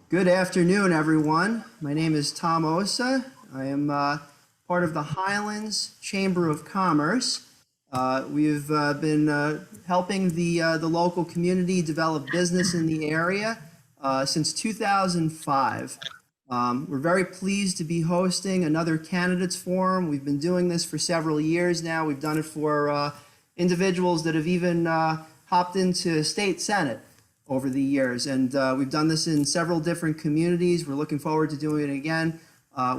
Good afternoon, everyone. My name is Tom Osa. I am part of the Highlands Chamber of Commerce. We've been helping the local community develop business in the area since 2005. We're very pleased to be hosting another candidates forum. We've been doing this for several years now. We've done it for individuals that have even hopped into state senate over the years. And we've done this in several different communities. We're looking forward to doing it again.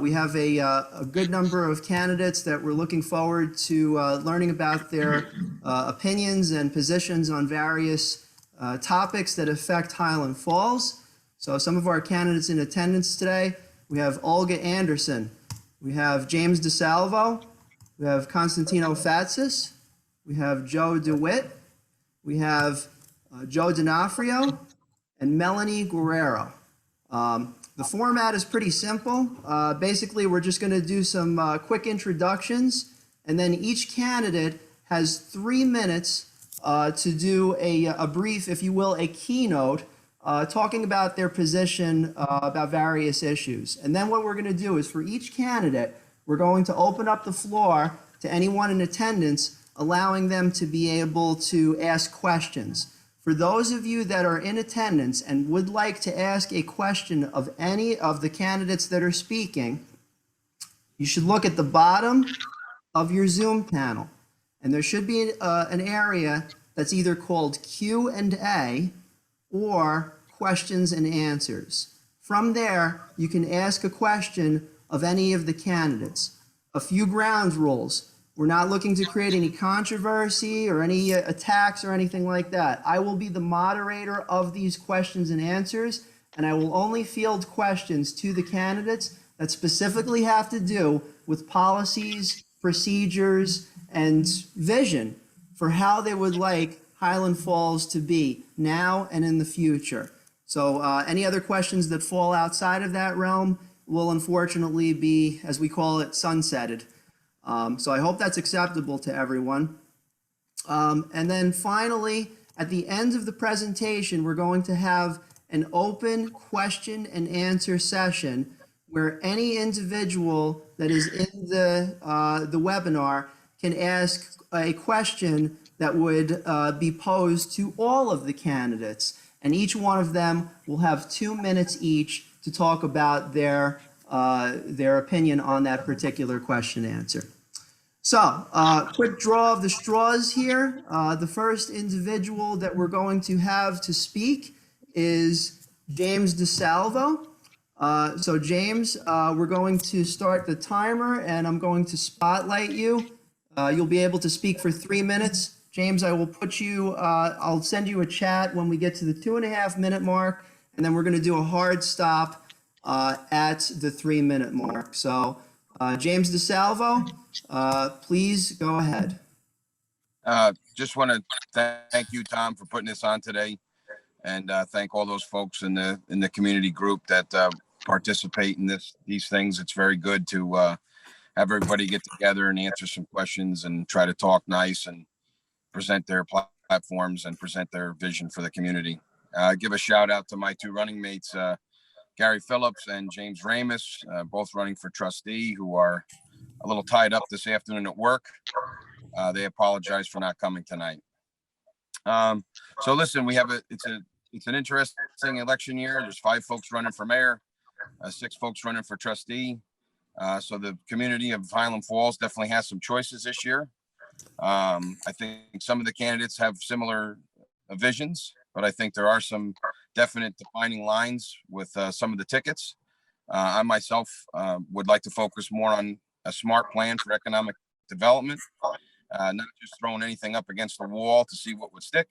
We have a good number of candidates that we're looking forward to learning about their opinions and positions on various topics that affect Highland Falls. So some of our candidates in attendance today, we have Olga Anderson, we have James DeSalvo, we have Constantino Fatsis, we have Joe DeWitt, we have Joe D'Onofrio, and Melanie Guerrero. The format is pretty simple. Basically, we're just going to do some quick introductions, and then each candidate has 3 minutes to do a brief, if you will, a keynote, talking about their position about various issues. And then what we're going to do is for each candidate, we're going to open up the floor to anyone in attendance, allowing them to be able to ask questions. For those of you that are in attendance and would like to ask a question of any of the candidates that are speaking, you should look at the bottom of your Zoom panel. And there should be an area that's either called Q&A or questions and answers. From there, you can ask a question of any of the candidates. A few ground rules. We're not looking to create any controversy or any attacks or anything like that. I will be the moderator of these questions and answers, and I will only field questions to the candidates that specifically have to do with policies, procedures, and vision for how they would like Highland Falls to be now and in the future. So any other questions that fall outside of that realm will unfortunately be, as we call it, sunsetted. So I hope that's acceptable to everyone. And then finally, at the end of the presentation, we're going to have an open question and answer session where any individual that is in the webinar can ask a question that would be posed to all of the candidates. And each one of them will have 2 minutes each to talk about their opinion on that particular question answer. So, quick draw of the straws here. The first individual that we're going to have to speak is James DeSalvo. So James, we're going to start the timer and I'm going to spotlight you. You'll be able to speak for 3 minutes. James, I will put you, I'll send you a chat when we get to the 2.5 minute mark, and then we're going to do a hard stop at the 3 minute mark. So James DeSalvo, please go ahead. Just want to thank you, Tom, for putting this on today, and thank all those folks in the community group that participate in these things. It's very good to have everybody get together and answer some questions and try to talk nice and present their platforms and present their vision for the community. Give a shout out to my 2 running mates, Gary Phillips and James Ramus, both running for trustee, who are a little tied up this afternoon at work. They apologize for not coming tonight. So listen, we have it's an interesting election year. There's 5 folks running for mayor, 6 folks running for trustee. So the community of Highland Falls definitely has some choices this year. I think some of the candidates have similar visions, but I think there are some definite defining lines with some of the tickets. I myself would like to focus more on a smart plan for economic development, not just throwing anything up against the wall to see what would stick.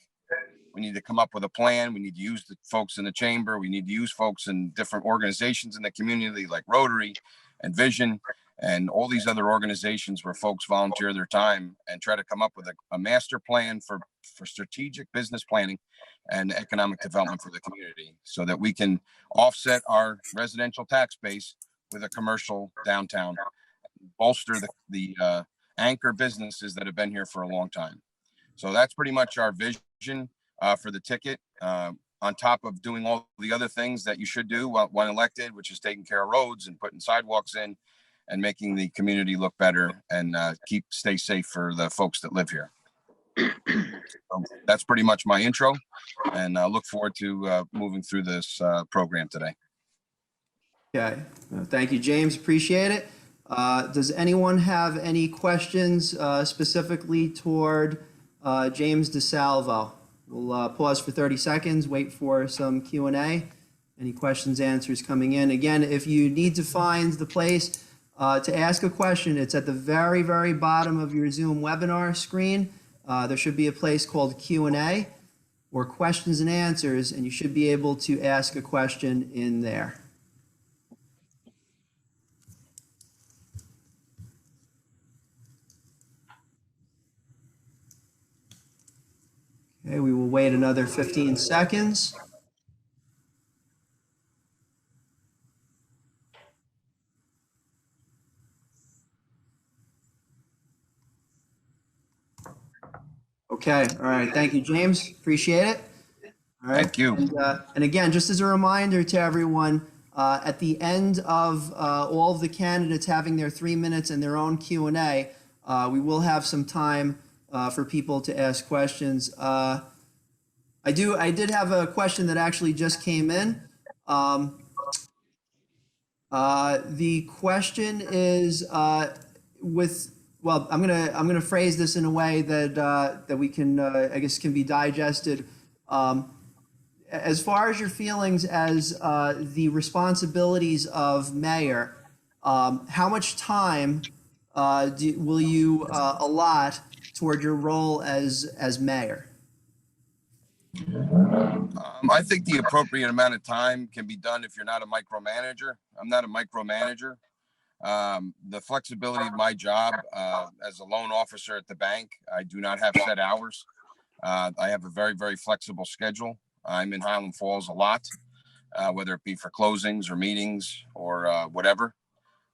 We need to come up with a plan. We need to use the folks in the chamber. We need to use folks in different organizations in the community like Rotary and Vision and all these other organizations where folks volunteer their time and try to come up with a master plan for strategic business planning and economic development for the community so that we can offset our residential tax base with a commercial downtown, bolster the anchor businesses that have been here for a long time. So that's pretty much our vision for the ticket. on top of doing all the other things that you should do when elected, which is taking care of roads and putting sidewalks in and making the community look better and stay safe for the folks that live here. So that's pretty much my intro, and I look forward to moving through this program today. Okay, thank you, James. Appreciate it. Does anyone have any questions specifically toward James DeSalvo? We'll pause for 30 seconds, wait for some Q&A. Any questions, answers coming in. Again, if you need to find the place to ask a question, it's at the very, very bottom of your Zoom webinar screen. There should be a place called Q&A or questions and answers, and you should be able to ask a question in there. Okay, we will wait another 15 seconds. Okay, all right. Thank you, James. Appreciate it. All right. Thank you. And again, just as a reminder to everyone, at the end of all of the candidates having their 3 minutes and their own Q&A, we will have some time for people to ask questions. I did have a question that actually just came in. The question is well, I'm gonna phrase this in a way that that we can I guess can be digested. As far as your feelings as the responsibilities of mayor, how much time will you allot toward your role as mayor? I think the appropriate amount of time can be done if you're not a micromanager. I'm not a micromanager. The flexibility of my job as a loan officer at the bank, I do not have set hours. I have a very, very flexible schedule. I'm in Highland Falls a lot, whether it be for closings or meetings or whatever.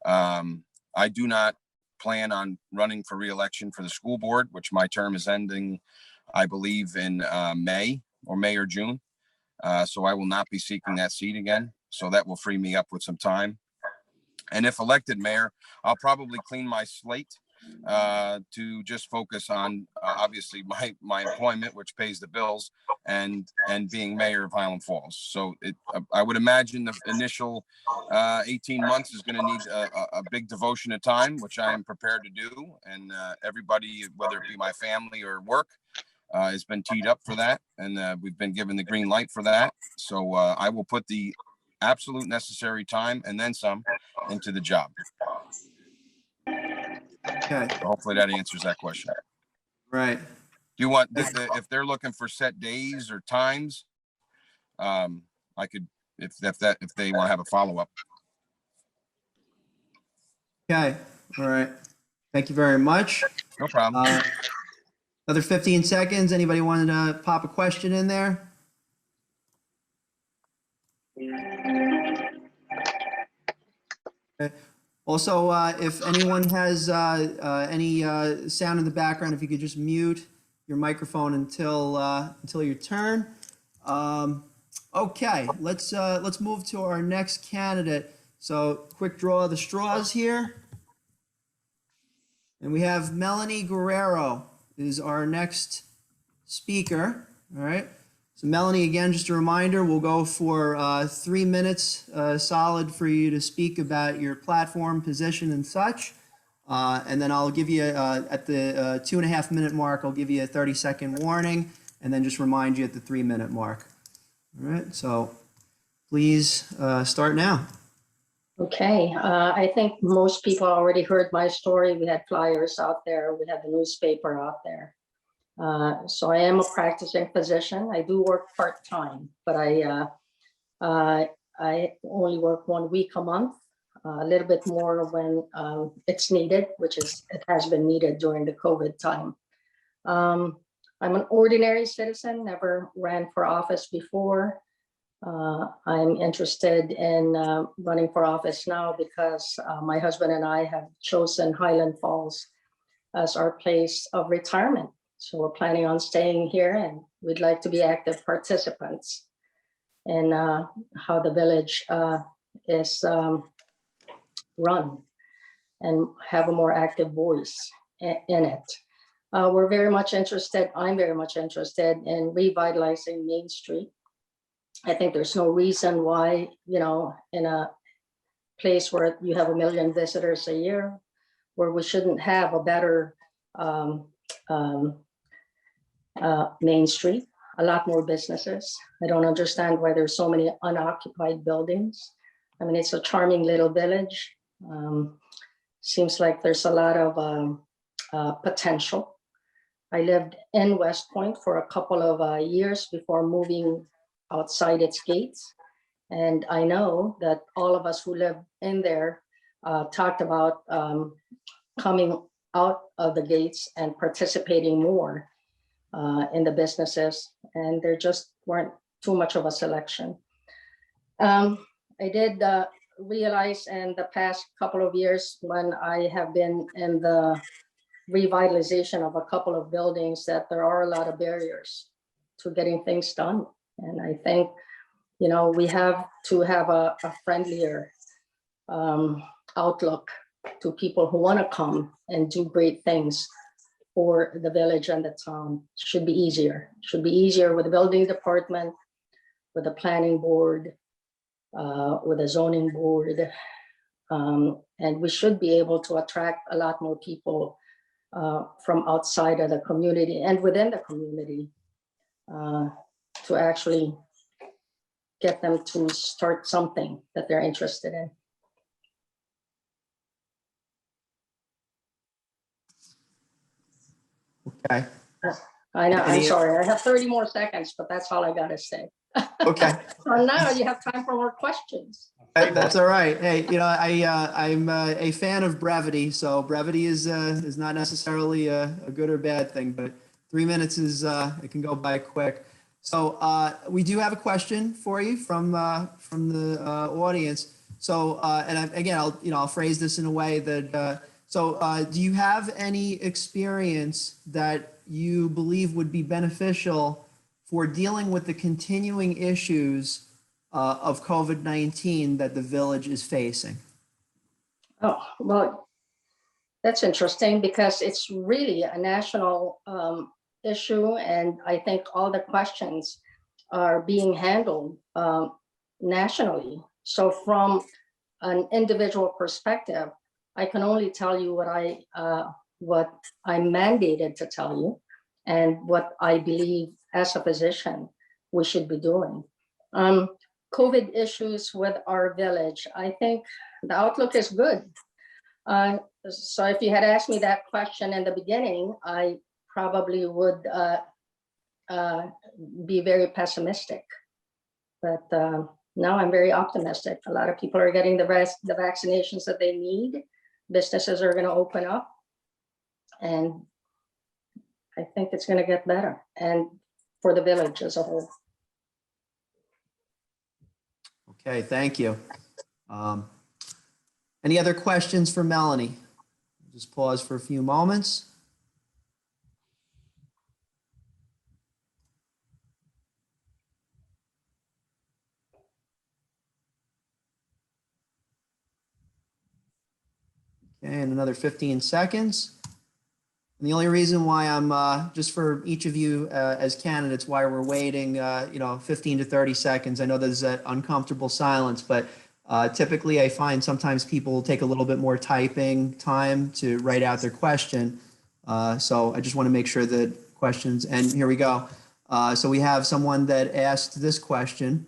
I do not plan on running for re-election for the school board, which my term is ending, I believe, in May or June. So I will not be seeking that seat again. So that will free me up with some time. And if elected mayor, I'll probably clean my slate to just focus on obviously my employment, which pays the bills, and being mayor of Highland Falls. So I would imagine the initial 18 months is going to need a big devotion of time, which I am prepared to do. And everybody, whether it be my family or work, has been teed up for that, and we've been given the green light for that. So I will put the absolute necessary time and then some into the job. Okay. So hopefully that answers that question. Right. Do you want if they're looking for set days or times? I could if they want to have a follow-up. Okay. All right. Thank you very much. No problem. Another 15 seconds. Anybody wanted to pop a question in there? Okay. Also, if anyone has any sound in the background, if you could just mute your microphone until your turn. Okay, let's move to our next candidate. So, quick draw of the straws here, and we have Melanie Guerrero is our next speaker. All right. So Melanie, again, just a reminder, we'll go for 3 minutes solid for you to speak about your platform, position, and such. And then I'll give you, at the 2.5 minute mark, I'll give you a 30-second warning, and then just remind you at the 3 minute mark. All right, so please start now. Okay, I think most people already heard my story. We had flyers out there, we had the newspaper out there. So I am a practicing physician. I do work part-time, but I only work 1 week a month, a little bit more when it's needed, it has been needed during the COVID time. I'm an ordinary citizen, never ran for office before. I'm interested in running for office now because my husband and I have chosen Highland Falls as our place of retirement. So we're planning on staying here, and we'd like to be active participants. in how the village is run, and have a more active voice in it. We're very much interested, I'm very much interested in revitalizing Main Street. I think there's no reason why, you know, in a place where you have 1 million visitors a year, where we shouldn't have a better Main Street, a lot more businesses. I don't understand why there's so many unoccupied buildings. I mean, it's a charming little village. Seems like there's a lot of potential. I lived in West Point for a couple of years before moving outside its gates. And I know that all of us who live in there talked about coming out of the gates and participating more in the businesses, and there just weren't too much of a selection. I did realize in the past couple of years, when I have been in the revitalization of a couple of buildings, that there are a lot of barriers to getting things done. And I think, you know, we have to have a friendlier outlook to people who want to come and do great things for the village and the town. Should be easier. Should be easier with the building department, with the planning board, with the zoning board. And we should be able to attract a lot more people from outside of the community and within the community to actually get them to start something that they're interested in. Okay. I know, I'm Any- sorry, I have 30 more seconds, but that's all I gotta say. Okay. So now you have time for more questions. That's all right. Hey, you know, I'm a fan of brevity, so brevity is not necessarily a good or bad thing, but 3 minutes is it can go by quick. So we do have a question for you from the audience. So again, I'll phrase this in a way that do you have any experience that you believe would be beneficial for dealing with the continuing issues of COVID-19 that the village is facing? Oh, well, that's interesting because it's really a national issue, and I think all the questions are being handled nationally. So from an individual perspective, I can only tell you what I'm mandated to tell you and what I believe as a physician we should be doing. COVID issues with our village, I think the outlook is good. So if you had asked me that question in the beginning, I probably would be very pessimistic. But now I'm very optimistic. A lot of people are getting the vaccinations that they need. Businesses are going to open up. And I think it's going to get better, and for the village as a whole. Okay, thank you. Any other questions for Melanie? Just pause for a few moments. Okay, and another 15 seconds. And the only reason why I'm just for each of you as candidates, why we're waiting, 15 to 30 seconds. I know there's that uncomfortable silence, but typically I find sometimes people take a little bit more typing time to write out their question. So I just want to make sure that questions, and here we go. So we have someone that asked this question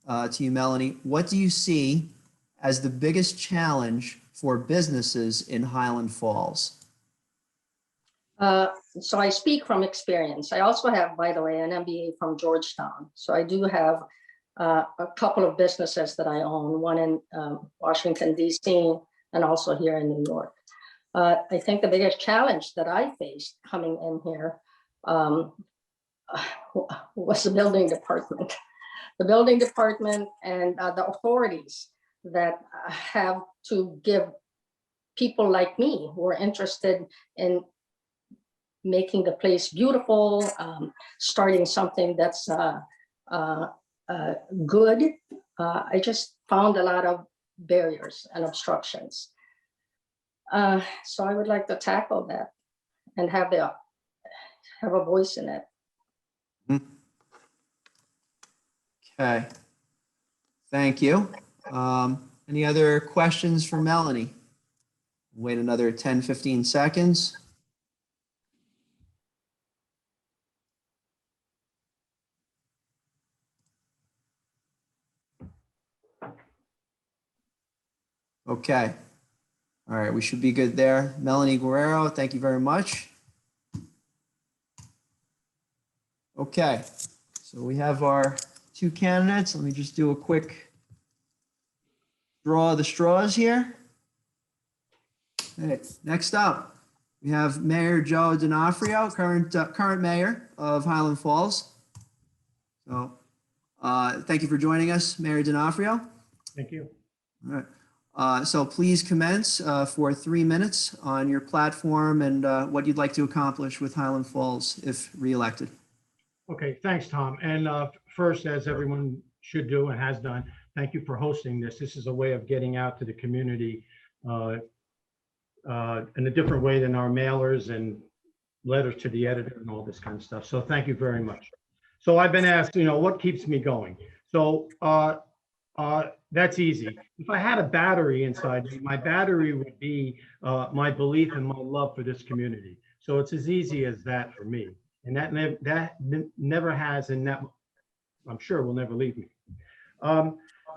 to you, Melanie. What do you see as the biggest challenge for businesses in Highland Falls? So I speak from experience. I also have, by the way, an MBA from Georgetown. So I do have a couple of businesses that I own, one in Washington, D.C., and also here in New York. I think the biggest challenge that I faced coming in here was the building department. The building department and the authorities that have to give people like me who are interested in making the place beautiful, starting something that's good. I just found a lot of barriers and obstructions. So I would like to tackle that and have a voice in it. Okay. Thank you. Any other questions for Melanie? Wait another 10, 15 seconds. Okay. All right, we should be good there. Melanie Guerrero, thank you very much. Okay, so we have our two candidates. Let me just do a quick draw of the straws here. Okay, next up, we have Mayor Joe D'Onofrio, current mayor of Highland Falls. So thank you for joining us, Mayor D'Onofrio. Thank you. All right. So please commence for 3 minutes on your platform and what you'd like to accomplish with Highland Falls if reelected. Okay, thanks, Tom. And first, as everyone should do and has done, thank you for hosting this. This is a way of getting out to the community in a different way than our mailers and letters to the editor and all this kind of stuff. So thank you very much. So I've been asked, what keeps me going? So that's easy. If I had a battery inside me, my battery would be my belief and my love for this community. So it's as easy as that for me. And that never has, and that I'm sure will never leave me.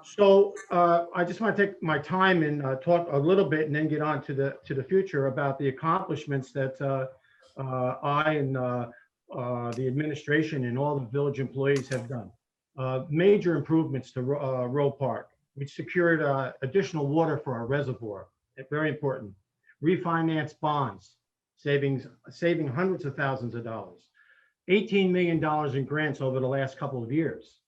So I just want to take my time and talk a little bit and then get on to the future about the accomplishments that I and the administration and all the village employees have done. Major improvements to Roe Park. We secured additional water for our reservoir. Very important. Refinanced bonds, saving hundreds of thousands of dollars. $18 million in grants over the last couple of years.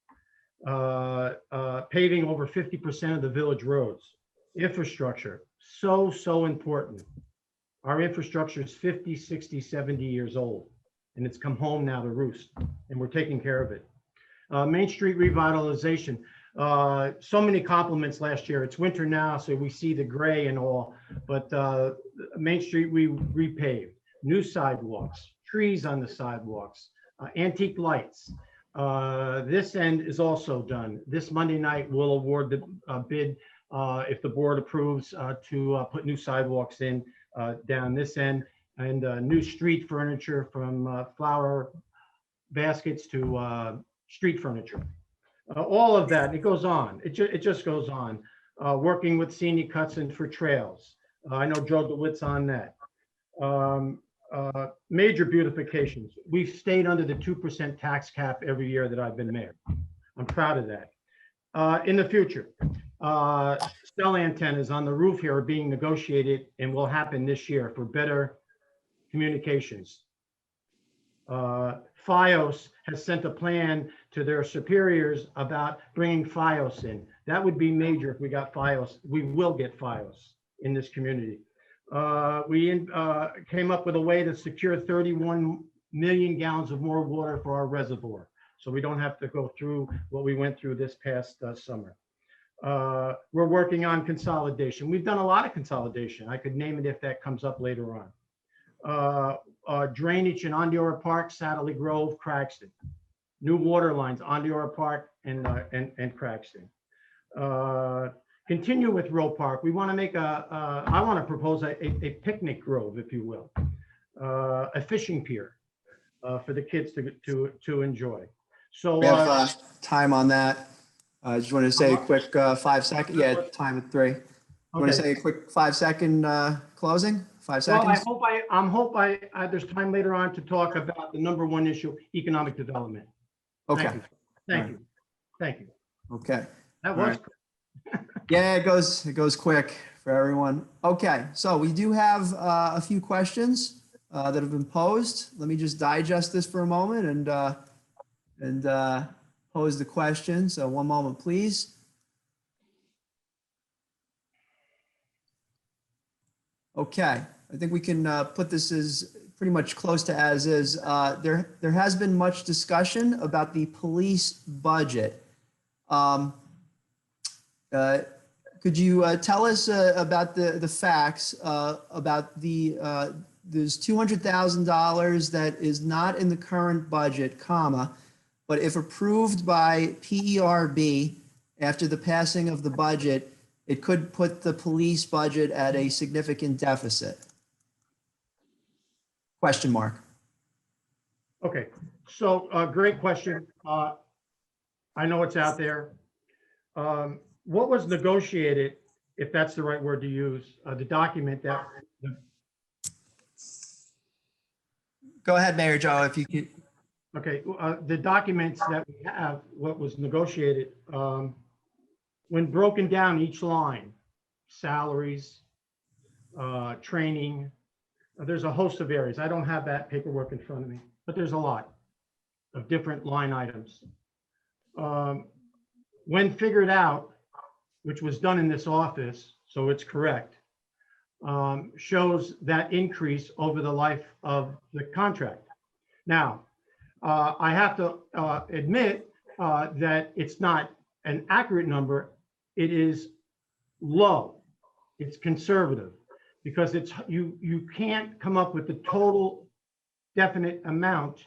Paving over 50% of the village roads. Infrastructure, so important. Our infrastructure is 50, 60, 70 years old, and it's come home now to roost, and we're taking care of it. Main Street revitalization. So many compliments last year. It's winter now, so we see the gray and all, but Main Street we repaved, new sidewalks, trees on the sidewalks, antique lights. This end is also done. This Monday night, we'll award the bid, if the board approves, to put new sidewalks in down this end, and new street furniture from flower baskets to street furniture. All of that, it goes on. It just goes on. Working with Senior Cutson for trails. I know Joe DeWitt's on that. Major beautifications. We've stayed under the 2% tax cap every year that I've been mayor. I'm proud of that. In the future, cell antennas on the roof here are being negotiated and will happen this year for better communications. FiOS has sent a plan to their superiors about bringing FiOS in. That would be major if we got FiOS. We will get FiOS in this community. We came up with a way to secure 31 million gallons of more water for our reservoir, so we don't have to go through what we went through this past summer. We're working on consolidation. We've done a lot of consolidation. I could name it if that comes up later on. Drainage in Ondiora Park, Satterley Grove, Cragston. New water lines, Ondiora Park and Cragston. Continue with Roe Park. We want to make I want to propose a picnic grove, if you will, a fishing pier for the kids to enjoy. So We have time on that. I just want to say a quick 5 second. Yeah, time at 3. okay. Want to say a quick 5 second closing? 5 seconds. Well, I hope there's time later on to talk about the #1 issue, economic development. Okay. Thank you. Okay. That was. Right. Yeah, it goes quick for everyone. Okay, so we do have a few questions that have been posed. Let me just digest this for a moment and pose the question. So one moment, please. Okay, I think we can put this as pretty much close to as is. There has been much discussion about the police budget. Um, Could you tell us about the facts about there's $200,000 that is not in the current budget, comma, but if approved by PERB after the passing of the budget, it could put the police budget at a significant deficit? Question mark. Okay, so great question. I know it's out there. What was negotiated, if that's the right word to use, the document that, Go ahead, Mayor Joe, if you could. okay, the documents that we have, what was negotiated, when broken down each line, salaries, training, there's a host of areas. I don't have that paperwork in front of me, but there's a lot of different line items. When figured out, which was done in this office, so it's correct, shows that increase over the life of the contract. Now, I have to admit that it's not an accurate number. It is low. It's conservative because it's you can't come up with the total definite amount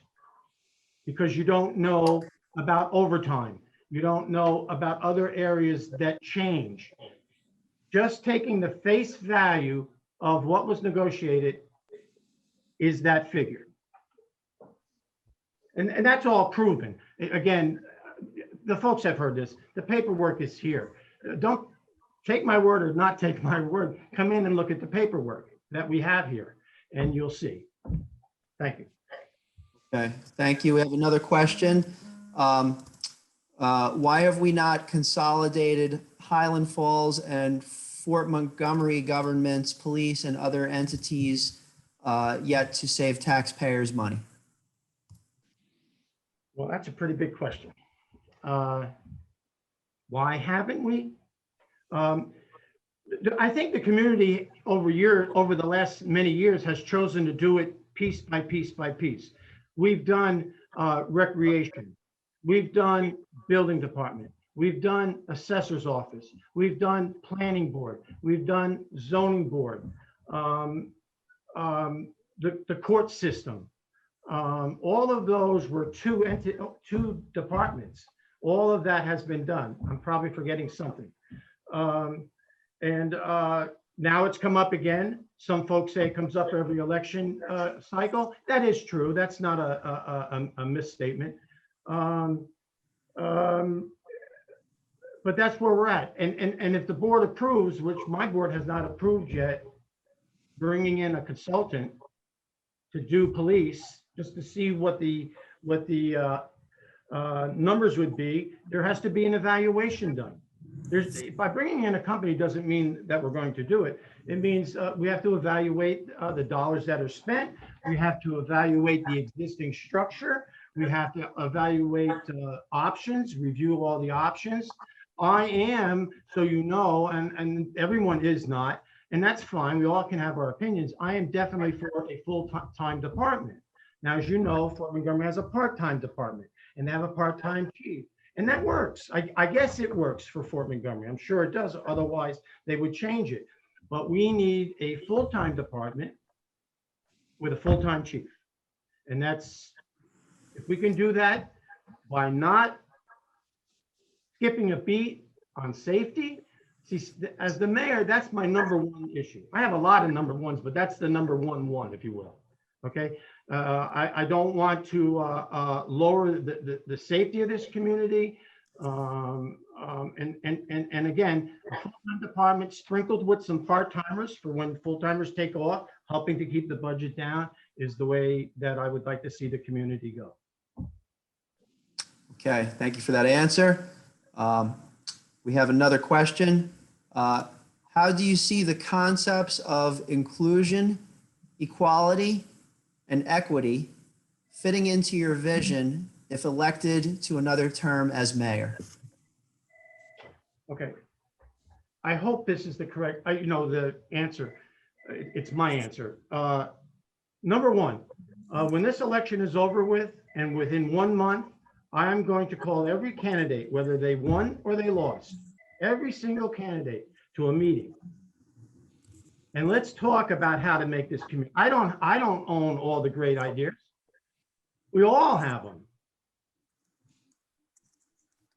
because you don't know about overtime. You don't know about other areas that change. Just taking the face value of what was negotiated is that figure. And that's all proven. Again, the folks have heard this. The paperwork is here. Don't take my word or not take my word. Come in and look at the paperwork that we have here and you'll see. Thank you. Okay, thank you. We have another question. Why have we not consolidated Highland Falls and Fort Montgomery governments, police, and other entities yet to save taxpayers' money? Well, that's a pretty big question. Why haven't we? I think the community over the last many years has chosen to do it piece by piece by piece. We've done recreation. We've done building department. We've done assessor's office. We've done planning board. We've done zoning board, the court system. All of those were two departments. All of that has been done. I'm probably forgetting something. Now it's come up again. Some folks say it comes up every election cycle. That is true. That's not a misstatement. But that's where we're at. And if the board approves, which my board has not approved yet, bringing in a consultant to do police, just to see what the numbers would be, there has to be an evaluation done. By bringing in a company doesn't mean that we're going to do it. It means we have to evaluate the dollars that are spent. We have to evaluate the existing structure. We have to evaluate options, review all the options. I am, so you know, and everyone is not, and that's fine. We all can have our opinions. I am definitely for a full-time department. Now, as you know, Fort Montgomery has a part-time department, and they have a part-time chief. And that works. I guess it works for Fort Montgomery. I'm sure it does. Otherwise, they would change it. But we need a full-time department with a full-time chief. And that's, if we can do that by not skipping a beat on safety. See, as the mayor, that's my number one issue. I have a lot of number ones, but that's the number one, if you will. Okay. I don't want to lower the safety of this community. And again, a full-time department sprinkled with some part-timers for when full-timers take off, helping to keep the budget down is the way that I would like to see the community go. Okay, thank you for that answer. We have another question. How do you see the concepts of inclusion, equality, and equity fitting into your vision if elected to another term as mayor? Okay. I hope this is the correct, the answer. It's my answer. Number one, when this election is over with and within 1 month, I'm going to call every candidate, whether they won or they lost, every single candidate to a meeting. And let's talk about how to make this community. I don't own all the great ideas. We all have them.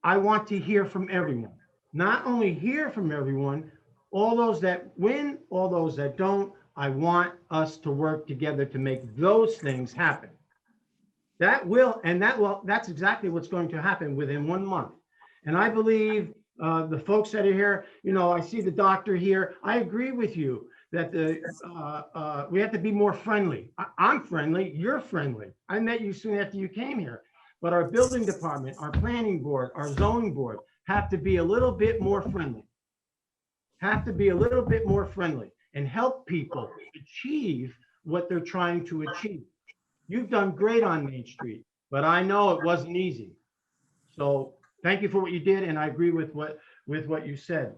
I want to hear from everyone. Not only hear from everyone, all those that win, all those that don't, I want us to work together to make those things happen. That's exactly what's going to happen within 1 month. And I believe the folks that are here, I see the doctor here. I agree with you that we have to be more friendly. I'm friendly, you're friendly. I met you soon after you came here. But our building department, our planning board, our zoning board have to be a little bit more friendly. And help people achieve what they're trying to achieve. You've done great on Main Street, but I know it wasn't easy. So thank you for what you did, and I agree with what you said.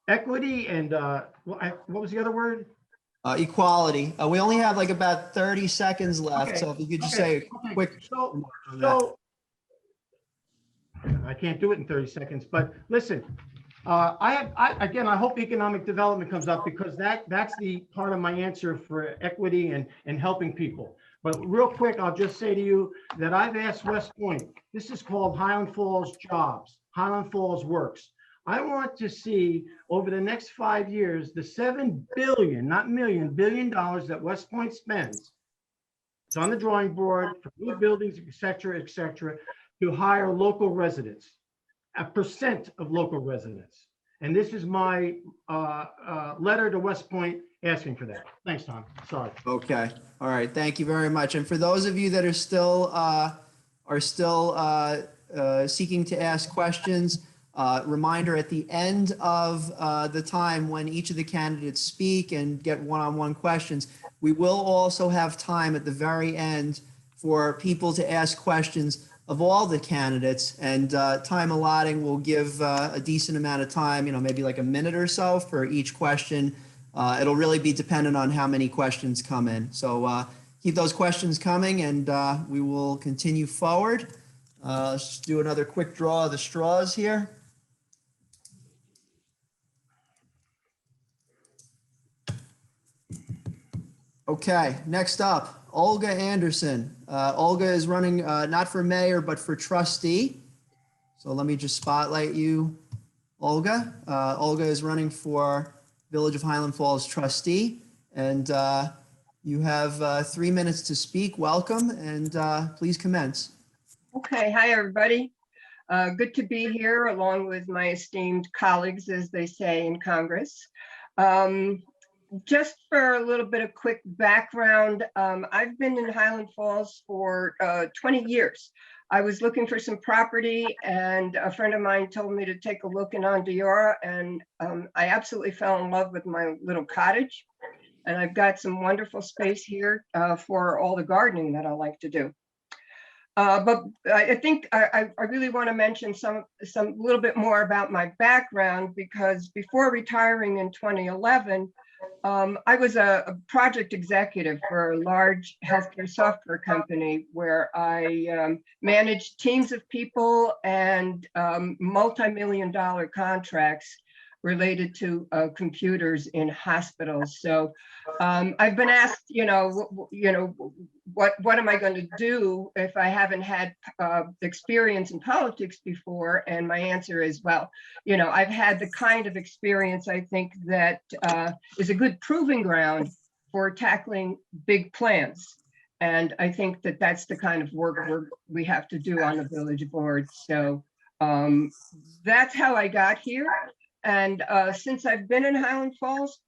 Equity and what was the other word? Equality. We only have like about 30 seconds left, Okay. so if you could just say a quick. So I can't do it in 30 seconds, but listen, I hope economic development comes up, because that's the part of my answer for equity and helping people. But real quick, I'll just say to you that I've asked West Point, this is called Highland Falls Jobs, Highland Falls Works. I want to see over the next 5 years, the $7 billion, not million, $1 billion that West Point spends. It's on the drawing board for new buildings, et cetera, to hire local residents, a % of local residents. And this is my letter to West Point asking for that. Thanks, Tom. Sorry. Okay. All right. Thank you very much. And for those of you that are still seeking to ask questions, reminder at the end of the time when each of the candidates speak and get one-on-one questions, we will also have time at the very end for people to ask questions of all the candidates, and time allotting will give a decent amount of time, maybe like a minute or so for each question. It'll really be dependent on how many questions come in. So keep those questions coming, and we will continue forward. Let's just do another quick draw of the straws here. Okay, next up, Olga Anderson. Olga is running not for mayor, but for trustee. So let me just spotlight you, Olga. Olga is running for Village of Highland Falls trustee, and you have 3 minutes to speak. Welcome, and please commence. Okay, hi everybody. Good to be here along with my esteemed colleagues, as they say in Congress. Just for a little bit of quick background, I've been in Highland Falls for 20 years. I was looking for some property, and a friend of mine told me to take a look in Ondiora, and I absolutely fell in love with my little cottage. And I've got some wonderful space here for all the gardening that I like to do. But I think I really want to mention some little bit more about my background, because before retiring in 2011, I was a project executive for a large healthcare software company where I managed teams of people and multi-million-dollar contracts related to computers in hospitals. So I've been asked, what am I going to do if I haven't had experience in politics before? And my answer is, well, I've had the kind of experience I think that is a good proving ground for tackling big plans. And I think that that's the kind of work we have to do on the village board. So that's how I got here. And since I've been in Highland Falls,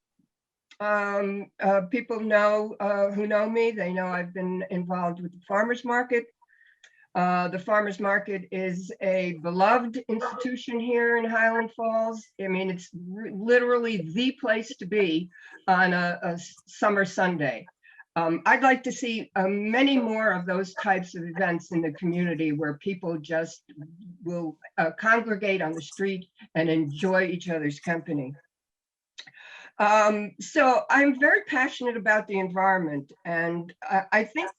people know who know me, they know I've been involved with the farmers market. The farmers market is a beloved institution here in Highland Falls. I mean, it's literally the place to be on a summer Sunday. I'd like to see many more of those types of events in the community where people just will congregate on the street and enjoy each other's company. So I'm very passionate about the environment, and I think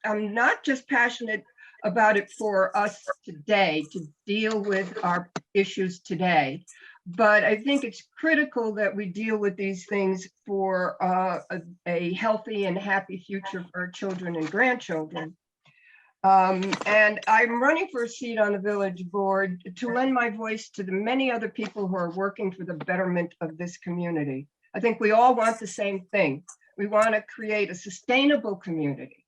I'm not just passionate about it for us today to deal with our issues today, but I think it's critical that we deal with these things for a healthy and happy future for our children and grandchildren. And I'm running for a seat on the village board to lend my voice to the many other people who are working for the betterment of this community. I think we all want the same thing. We want to create a sustainable community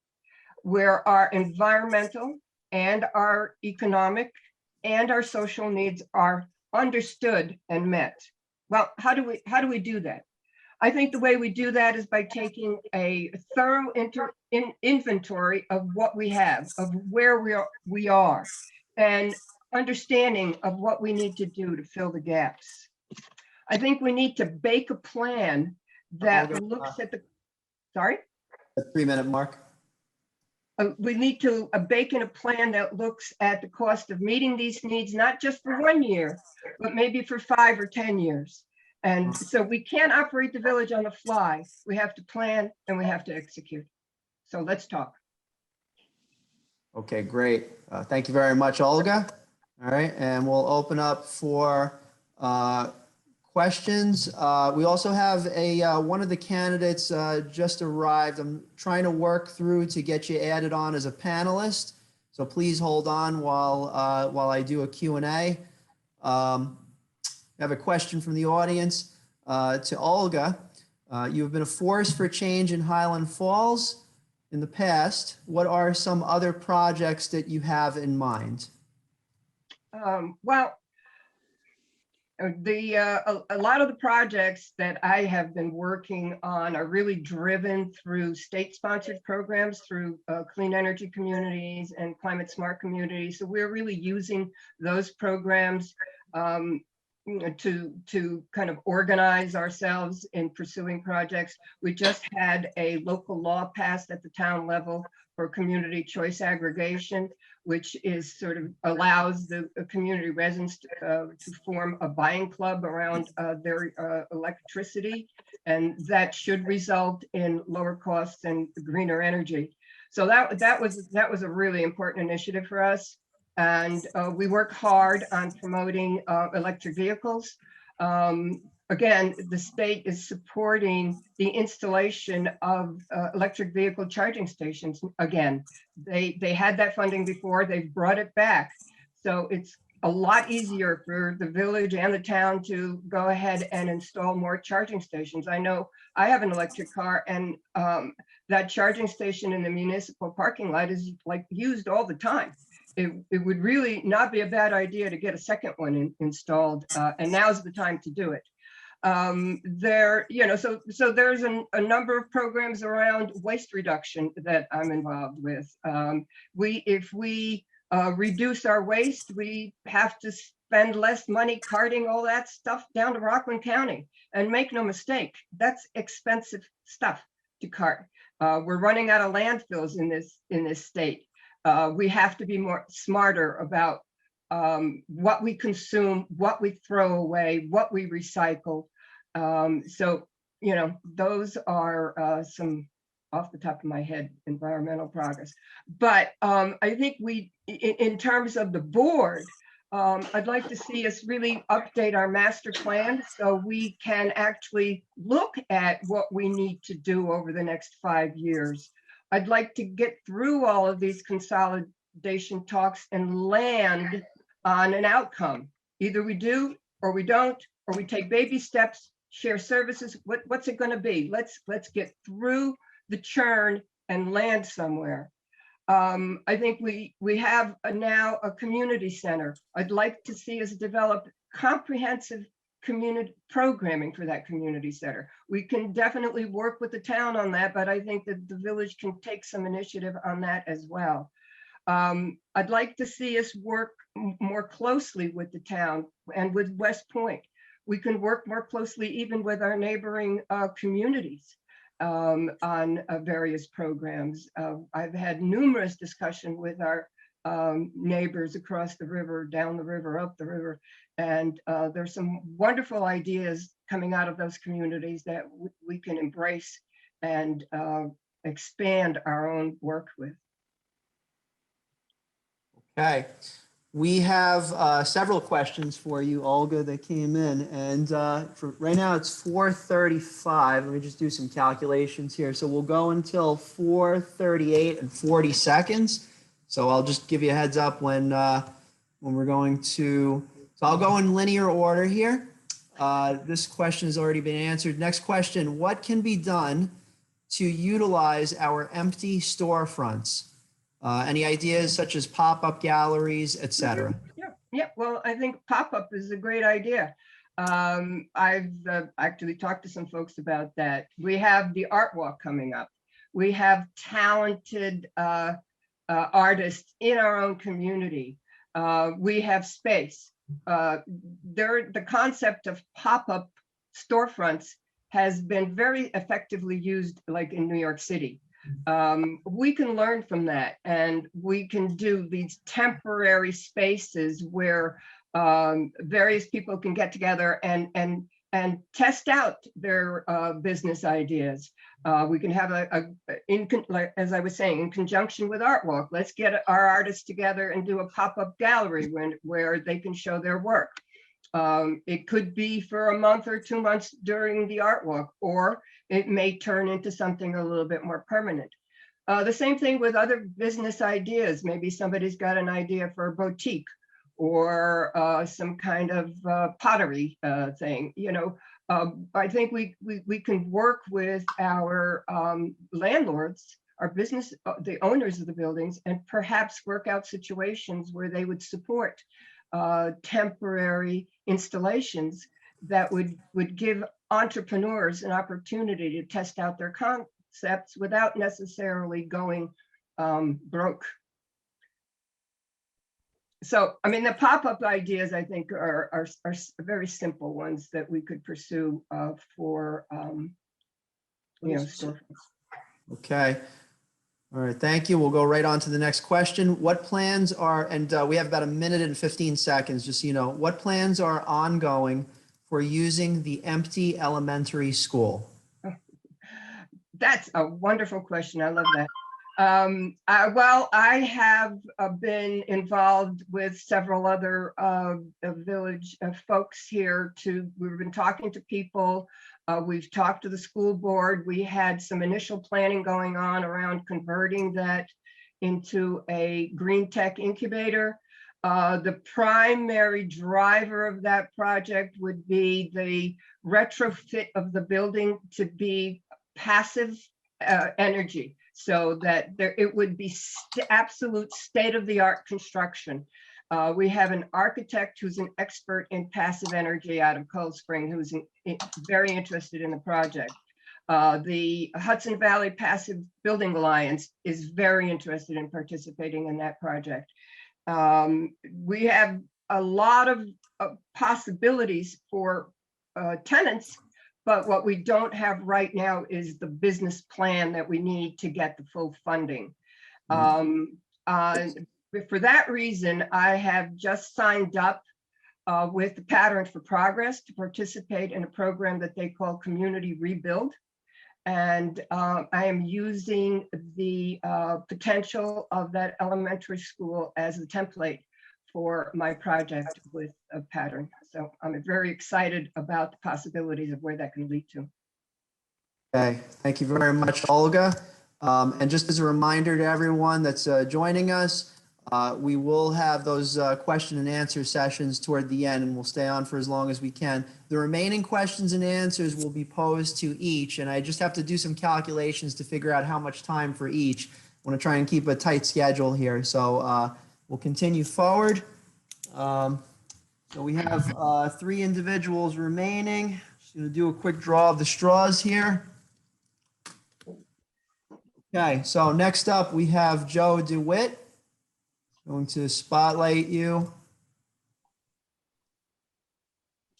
where our environmental and our economic and our social needs are understood and met. Well, how do we do that? I think the way we do that is by taking a thorough inventory of what we have, of where we are, and understanding of what we need to do to fill the gaps. I think we need to bake a plan that looks at the, sorry? A 3-minute mark. We need to bake in a plan that looks at the cost of meeting these needs, not just for 1 year, but maybe for 5 or 10 years. And so we can't operate the village on the fly. We have to plan and we have to execute. So let's talk. Okay, great. Thank you very much, Olga. All right, and we'll open up for questions. We also have one of the candidates just arrived. I'm trying to work through to get you added on as a panelist. So please hold on while I do a Q&A. I have a question from the audience to Olga. You have been a force for change in Highland Falls in the past. What are some other projects that you have in mind? Well, a lot of the projects that I have been working on are really driven through state-sponsored programs, through clean energy communities and climate smart communities. So we're really using those programs to kind of organize ourselves in pursuing projects. We just had a local law passed at the town level for community choice aggregation, which is sort of allows the community residents to form a buying club around their electricity, and that should result in lower costs and greener energy. So that was a really important initiative for us. And we work hard on promoting electric vehicles. Again, the state is supporting the installation of electric vehicle charging stations. Again, they had that funding before, they've brought it back. So it's a lot easier for the village and the town to go ahead and install more charging stations. I know I have an electric car, and that charging station in the municipal parking lot is like used all the time. It would really not be a bad idea to get a second one installed, and now's the time to do it. So there's a number of programs around waste reduction that I'm involved with. If we reduce our waste, we have to spend less money carting all that stuff down to Rockland County. And make no mistake, that's expensive stuff to cart. We're running out of landfills in this state. We have to be smarter about what we consume, what we throw away, what we recycle. So, those are some off the top of my head environmental progress. But I think in terms of the board, I'd like to see us really update our master plan so we can actually look at what we need to do over the next 5 years. I'd like to get through all of these consolidation talks and land on an outcome. Either we do or we don't, or we take baby steps, share services. What's it going to be? Let's get through the churn and land somewhere. I think we have now a community center. I'd like to see us develop comprehensive community programming for that community center. We can definitely work with the town on that, but I think that the village can take some initiative on that as well. I'd like to see us work more closely with the town and with West Point. We can work more closely even with our neighboring communities on various programs. I've had numerous discussions with our neighbors across the river, down the river, up the river, and there's some wonderful ideas coming out of those communities that we can embrace and expand our own work with. Okay. We have several questions for you, Olga, that came in. And for right now, it's 4:35. Let me just do some calculations here. So we'll go until 4:38 and 40 seconds. So I'll just give you a heads up when we're going to. So I'll go in linear order here. This question has already been answered. Next question: what can be done to utilize our empty storefronts? Any ideas such as pop-up galleries, etc.? Yeah. Well, I think pop-up is a great idea. I've actually talked to some folks about that. We have the art walk coming up. We have talented artists in our own community. We have space. The concept of pop-up storefronts has been very effectively used, like in New York City. We can learn from that, and we can do these temporary spaces where various people can get together and test out their business ideas. We can have like, as I was saying, in conjunction with Art Walk, let's get our artists together and do a pop-up gallery where they can show their work. It could be for a month or 2 months during the Art Walk, or it may turn into something a little bit more permanent. The same thing with other business ideas. Maybe somebody's got an idea for a boutique or some kind of pottery thing. You know, I think we can work with our landlords, our business, the owners of the buildings, and perhaps work out situations where they would support temporary installations that would give entrepreneurs an opportunity to test out their concepts without necessarily going broke. So, I mean, the pop-up ideas, I think, are very simple ones that we could pursue for, storefronts. Okay. All right, thank you. We'll go right on to the next question. What plans are, and we have about 1 minute and 15 seconds, just so you know, what plans are ongoing for using the empty elementary school? That's a wonderful question. I love that. Well, I have been involved with several other village folks here. We've been talking to people. We've talked to the school board. We had some initial planning going on around converting that into a green tech incubator. The primary driver of that project would be the retrofit of the building to be passive energy, so that it would be absolute state-of-the-art construction. We have an architect who's an expert in passive energy out of Cold Spring, who's very interested in the project. The Hudson Valley Passive Building Alliance is very interested in participating in that project. We have a lot of possibilities for tenants, but what we don't have right now is the business plan that we need to get the full funding. For that reason, I have just signed up with the Pattern for Progress to participate in a program that they call Community Rebuild. And I am using the potential of that elementary school as a template for my project with a Pattern. So I'm very excited about the possibilities of where that can lead to. Okay, thank you very much, Olga. And just as a reminder to everyone that's joining us, we will have those question and answer sessions toward the end, and we'll stay on for as long as we can. The remaining questions and answers will be posed to each, and I just have to do some calculations to figure out how much time for each. I want to try and keep a tight schedule here, so we'll continue forward. So we have 3 individuals remaining. Just going to do a quick draw of the straws here. Okay, so next up we have Joe DeWitt. Going to spotlight you.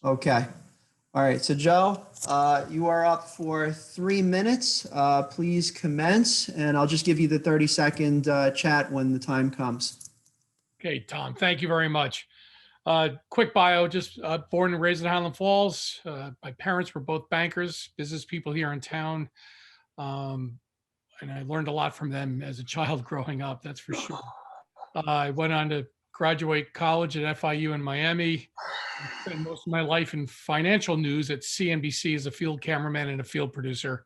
Okay. All right, so Joe, you are up for 3 minutes. Please commence, and I'll just give you the 30-second chat when the time comes. Okay, Tom, thank you very much. Quick bio, just born and raised in Highland Falls. My parents were both bankers, business people here in town. and I learned a lot from them as a child growing up, that's for sure. I went on to graduate college at FIU in Miami. I spent most of my life in financial news at CNBC as a field cameraman and a field producer.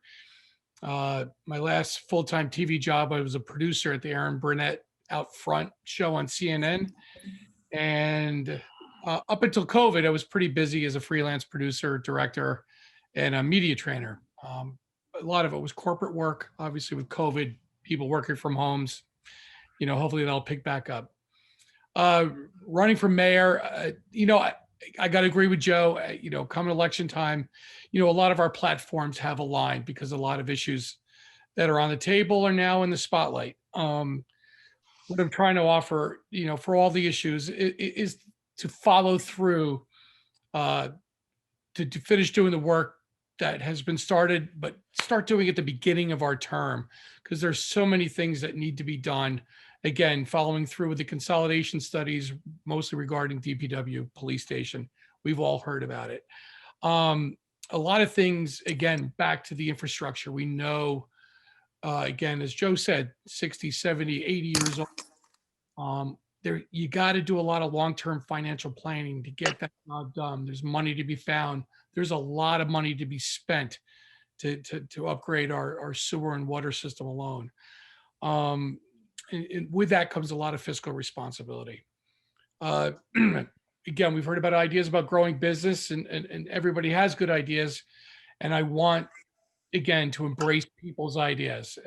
My last full-time TV job, I was a producer at the Aaron Burnett Out Front show on CNN. And up until COVID, I was pretty busy as a freelance producer, director, and a media trainer. A lot of it was corporate work. Obviously, with COVID, people working from homes, hopefully that'll pick back up. Running for mayor, I got to agree with Joe. Coming election time, a lot of our platforms have aligned because a lot of issues that are on the table are now in the spotlight. What I'm trying to offer, for all the issues is to follow through, to finish doing the work that has been started, but start doing at the beginning of our term, because there's so many things that need to be done. Again, following through with the consolidation studies, mostly regarding DPW police station. We've all heard about it. A lot of things, again, back to the infrastructure. We know, again, as Joe said, 60, 70, 80 years old. You got to do a lot of long-term financial planning to get that job done. There's money to be found. There's a lot of money to be spent to upgrade our sewer and water system alone. And with that comes a lot of fiscal responsibility. Again, we've heard about ideas about growing business, and everybody has good ideas. And I want, again, to embrace people's ideas.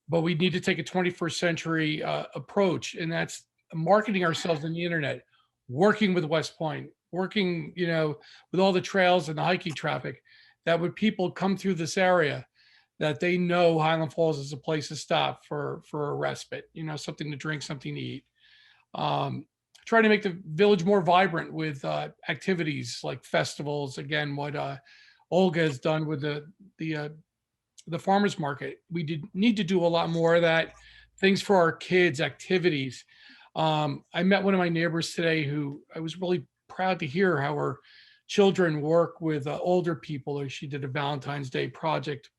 But we need to take a 21st century approach, and that's marketing ourselves on the internet, working with West Point, working, with all the trails and the hiking traffic, that when people come through this area, that they know Highland Falls is a place to stop for a respite, something to drink, something to eat. Trying to make the village more vibrant with activities like festivals. Again, what Olga has done with the farmers market. We need to do a lot more of that. Things for our kids, activities. I met one of my neighbors today who I was really proud to hear how her children work with older people, or she did a Valentine's Day project.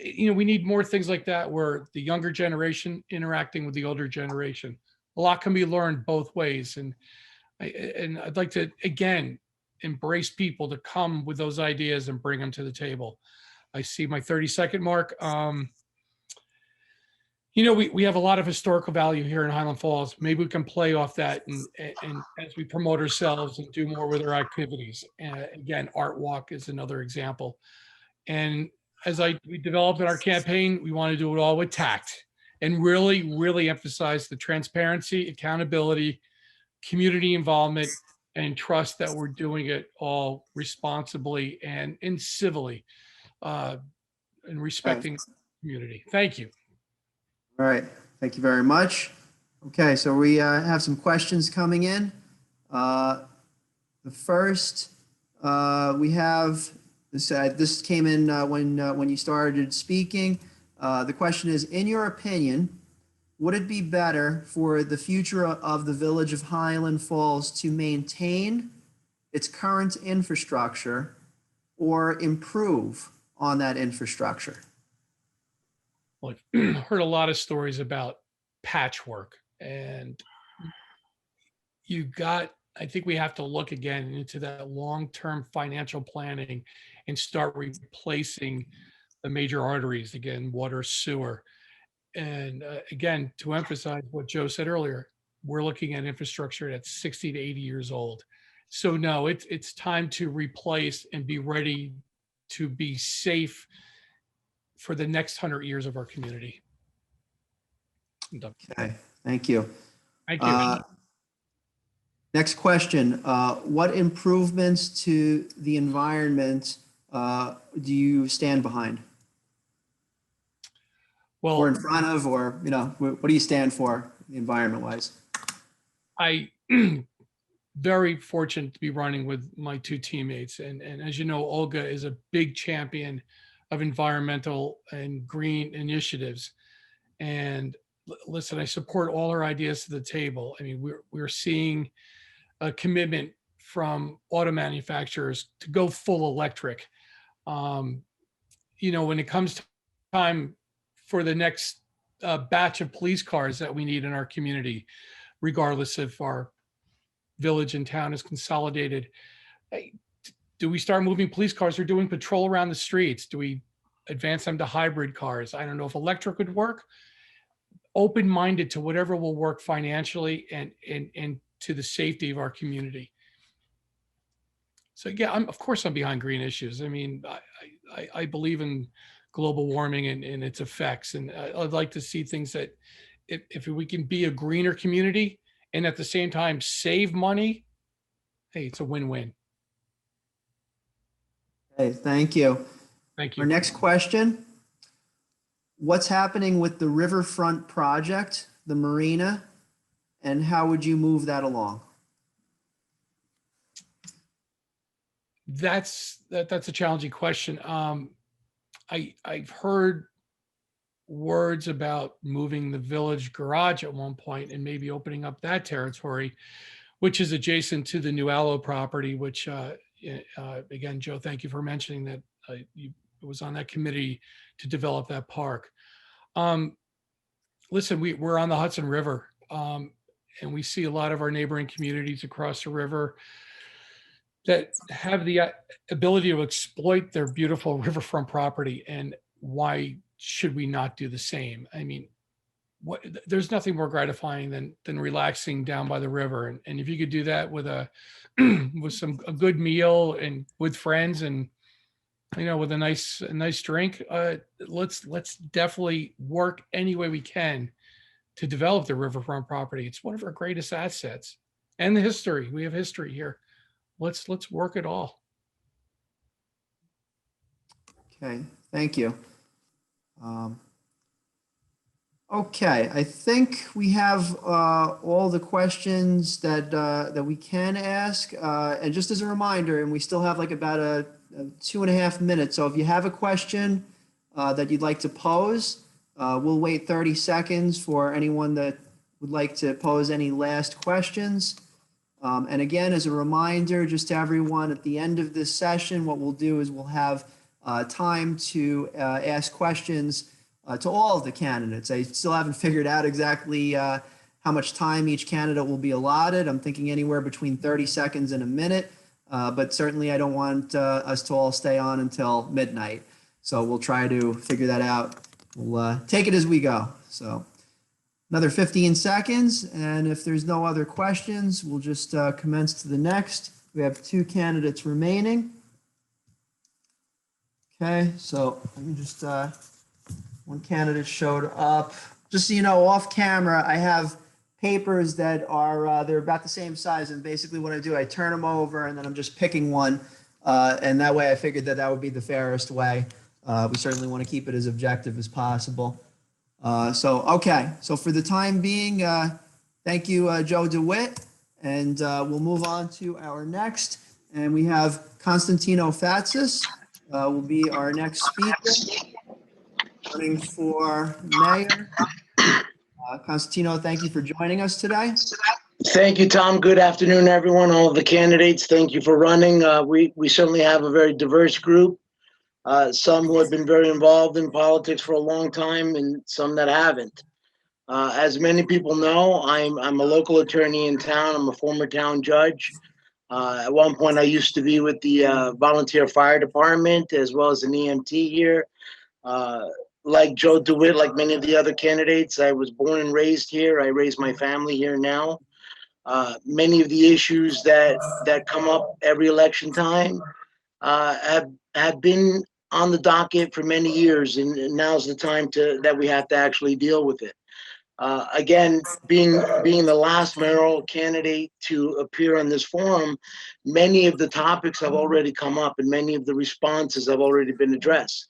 We need more things like that, where the younger generation interacting with the older generation. A lot can be learned both ways. And I'd like to, again, embrace people to come with those ideas and bring them to the table. I see my 30-second mark. We have a lot of historical value here in Highland Falls. Maybe we can play off that and as we promote ourselves and do more with our activities. Again, Art Walk is another example. And as we developed in our campaign, we want to do it all with tact and really, really emphasize the transparency, accountability, community involvement, and trust that we're doing it all responsibly and civilly, and respecting the community. Thank you. All right, thank you very much. Okay, so we have some questions coming in. The first, we have this came in when you started speaking. The question is, in your opinion, would it be better for the future of the village of Highland Falls to maintain its current infrastructure or improve on that infrastructure? Well, I've heard a lot of stories about patchwork, and I think we have to look again into that long-term financial planning and start replacing the major arteries, again, water, sewer. And again, to emphasize what Joe said earlier, we're looking at infrastructure that's 60 to 80 years old. So no, it's time to replace and be ready to be safe for the next 100 years of our community. Okay, thank you. Thank you. Next question. What improvements to the environment do you stand behind? Well, or in front of, or, what do you stand for environment-wise? I very fortunate to be running with my two teammates. And as you know, Olga is a big champion of environmental and green initiatives. And listen, I support all her ideas to the table. I mean, we're seeing a commitment from auto manufacturers to go full electric. When it comes to time for the next batch of police cars that we need in our community, regardless if our village and town is consolidated. Hey, do we start moving police cars or doing patrol around the streets? Do we advance them to hybrid cars? I don't know if electric would work. Open-minded to whatever will work financially and to the safety of our community. So yeah, of course I'm behind green issues. I mean, I believe in global warming and its effects. And I'd like to see things that if we can be a greener community and at the same time save money, hey, it's a win-win. Okay, thank you. Thank Our you. next question. What's happening with the riverfront project, the marina, and how would you move that along? That's a challenging question. I've heard words about moving the village garage at one point and maybe opening up that territory, which is adjacent to the New Aloe property, which again, Joe, thank you for mentioning that you was on that committee to develop that park. Listen, we're on the Hudson River, and we see a lot of our neighboring communities across the river that have the ability to exploit their beautiful riverfront property. And why should we not do the same? I mean, there's nothing more gratifying than relaxing down by the river. And if you could do that with a good meal and with friends and, you know, with a nice drink, let's definitely work any way we can to develop the riverfront property. It's one of our greatest assets and the history. We have history here. Let's work it all. Okay, thank you. Okay, I think we have all the questions that we can ask. And just as a reminder, and we still have like about a 2.5 minutes. So if you have a question that you'd like to pose, we'll wait 30 seconds for anyone that would like to pose any last questions. And again, as a reminder, just to everyone, at the end of this session, what we'll do is we'll have time to ask questions to all of the candidates. I still haven't figured out exactly how much time each candidate will be allotted. I'm thinking anywhere between 30 seconds and a minute, but certainly I don't want us to all stay on until midnight. So we'll try to figure that out. We'll take it as we go. So another 15 seconds, and if there's no other questions, we'll just commence to the next. We have 2 candidates remaining. Okay, so let me just, one candidate showed up. Just so you know, off camera, I have papers that are, they're about the same size, and basically what I do, I turn them over, and then I'm just picking one, and that way I figured that would be the fairest way. We certainly want to keep it as objective as possible. Okay, so for the time being, thank you, Joe DeWitt, and we'll move on to our next, and we have Constantino Fatsis will be our next speaker, running for mayor. Constantino, thank you for joining us today. Thank you, Tom. Good afternoon, everyone. All of the candidates, thank you for running. We certainly have a very diverse group. Some who have been very involved in politics for a long time and some that haven't. As many people know, I'm a local attorney in town. I'm a former town judge. At one point, I used to be with the volunteer fire department as well as an EMT here. Like Joe DeWitt, like many of the other candidates, I was born and raised here. I raised my family here now. Many of the issues that come up every election time have been on the docket for many years, and now's the time that we have to actually deal with it. Again, being the last mayoral candidate to appear on this forum, many of the topics have already come up and many of the responses have already been addressed.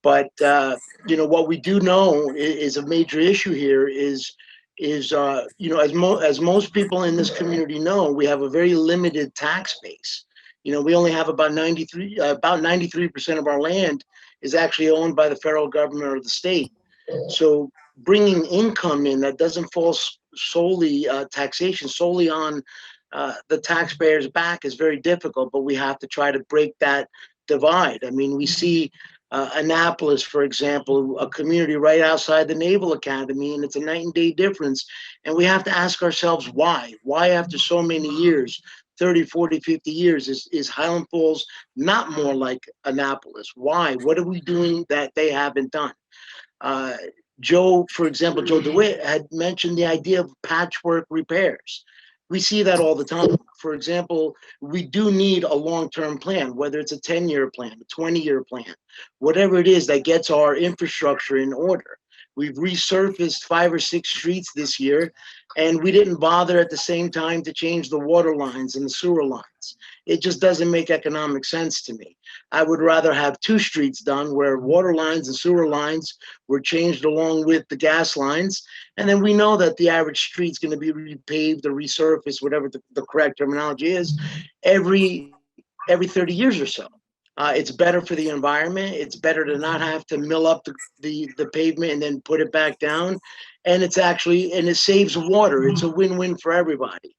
But what we do know is a major issue here is as most people in this community know, we have a very limited tax base. We only have about 93% of our land is actually owned by the federal government or the state. So bringing income in that doesn't fall solely taxation solely on the taxpayer's back is very difficult, but we have to try to break that divide. I mean, we see Annapolis, for example, a community right outside the Naval Academy, and it's a night and day difference. And we have to ask ourselves why? Why after so many years, 30, 40, 50 years, is Highland Falls not more like Annapolis? Why? What are we doing that they haven't done? Joe, for example, Joe DeWitt had mentioned the idea of patchwork repairs. We see that all the time. For example, we do need a long-term plan, whether it's a 10-year plan, a 20-year plan, whatever it is that gets our infrastructure in order. We've resurfaced 5 or 6 streets this year, and we didn't bother at the same time to change the water lines and the sewer lines. It just doesn't make economic sense to me. I would rather have 2 streets done where water lines and sewer lines were changed along with the gas lines. And then we know that the average street's going to be repaved or resurfaced, whatever the correct terminology is, every 30 years or so. It's better for the environment. It's better to not have to mill up the pavement and then put it back down. And it saves water. It's a win-win for everybody.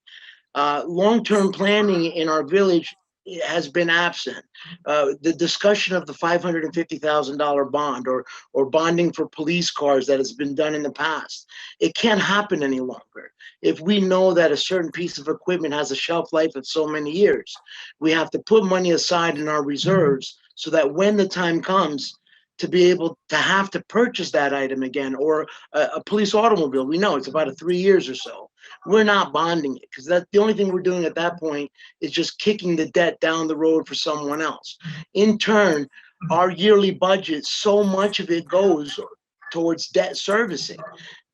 Long-term planning in our village has been absent. The discussion of the $550,000 bond or bonding for police cars that has been done in the past, it can't happen any longer. If we know that a certain piece of equipment has a shelf life of so many years, we have to put money aside in our reserves so that when the time comes to be able to have to purchase that item again, or a police automobile, we know it's about 3 years or so. We're not bonding it because the only thing we're doing at that point is just kicking the debt down the road for someone else. In turn, our yearly budget, so much of it goes towards debt servicing.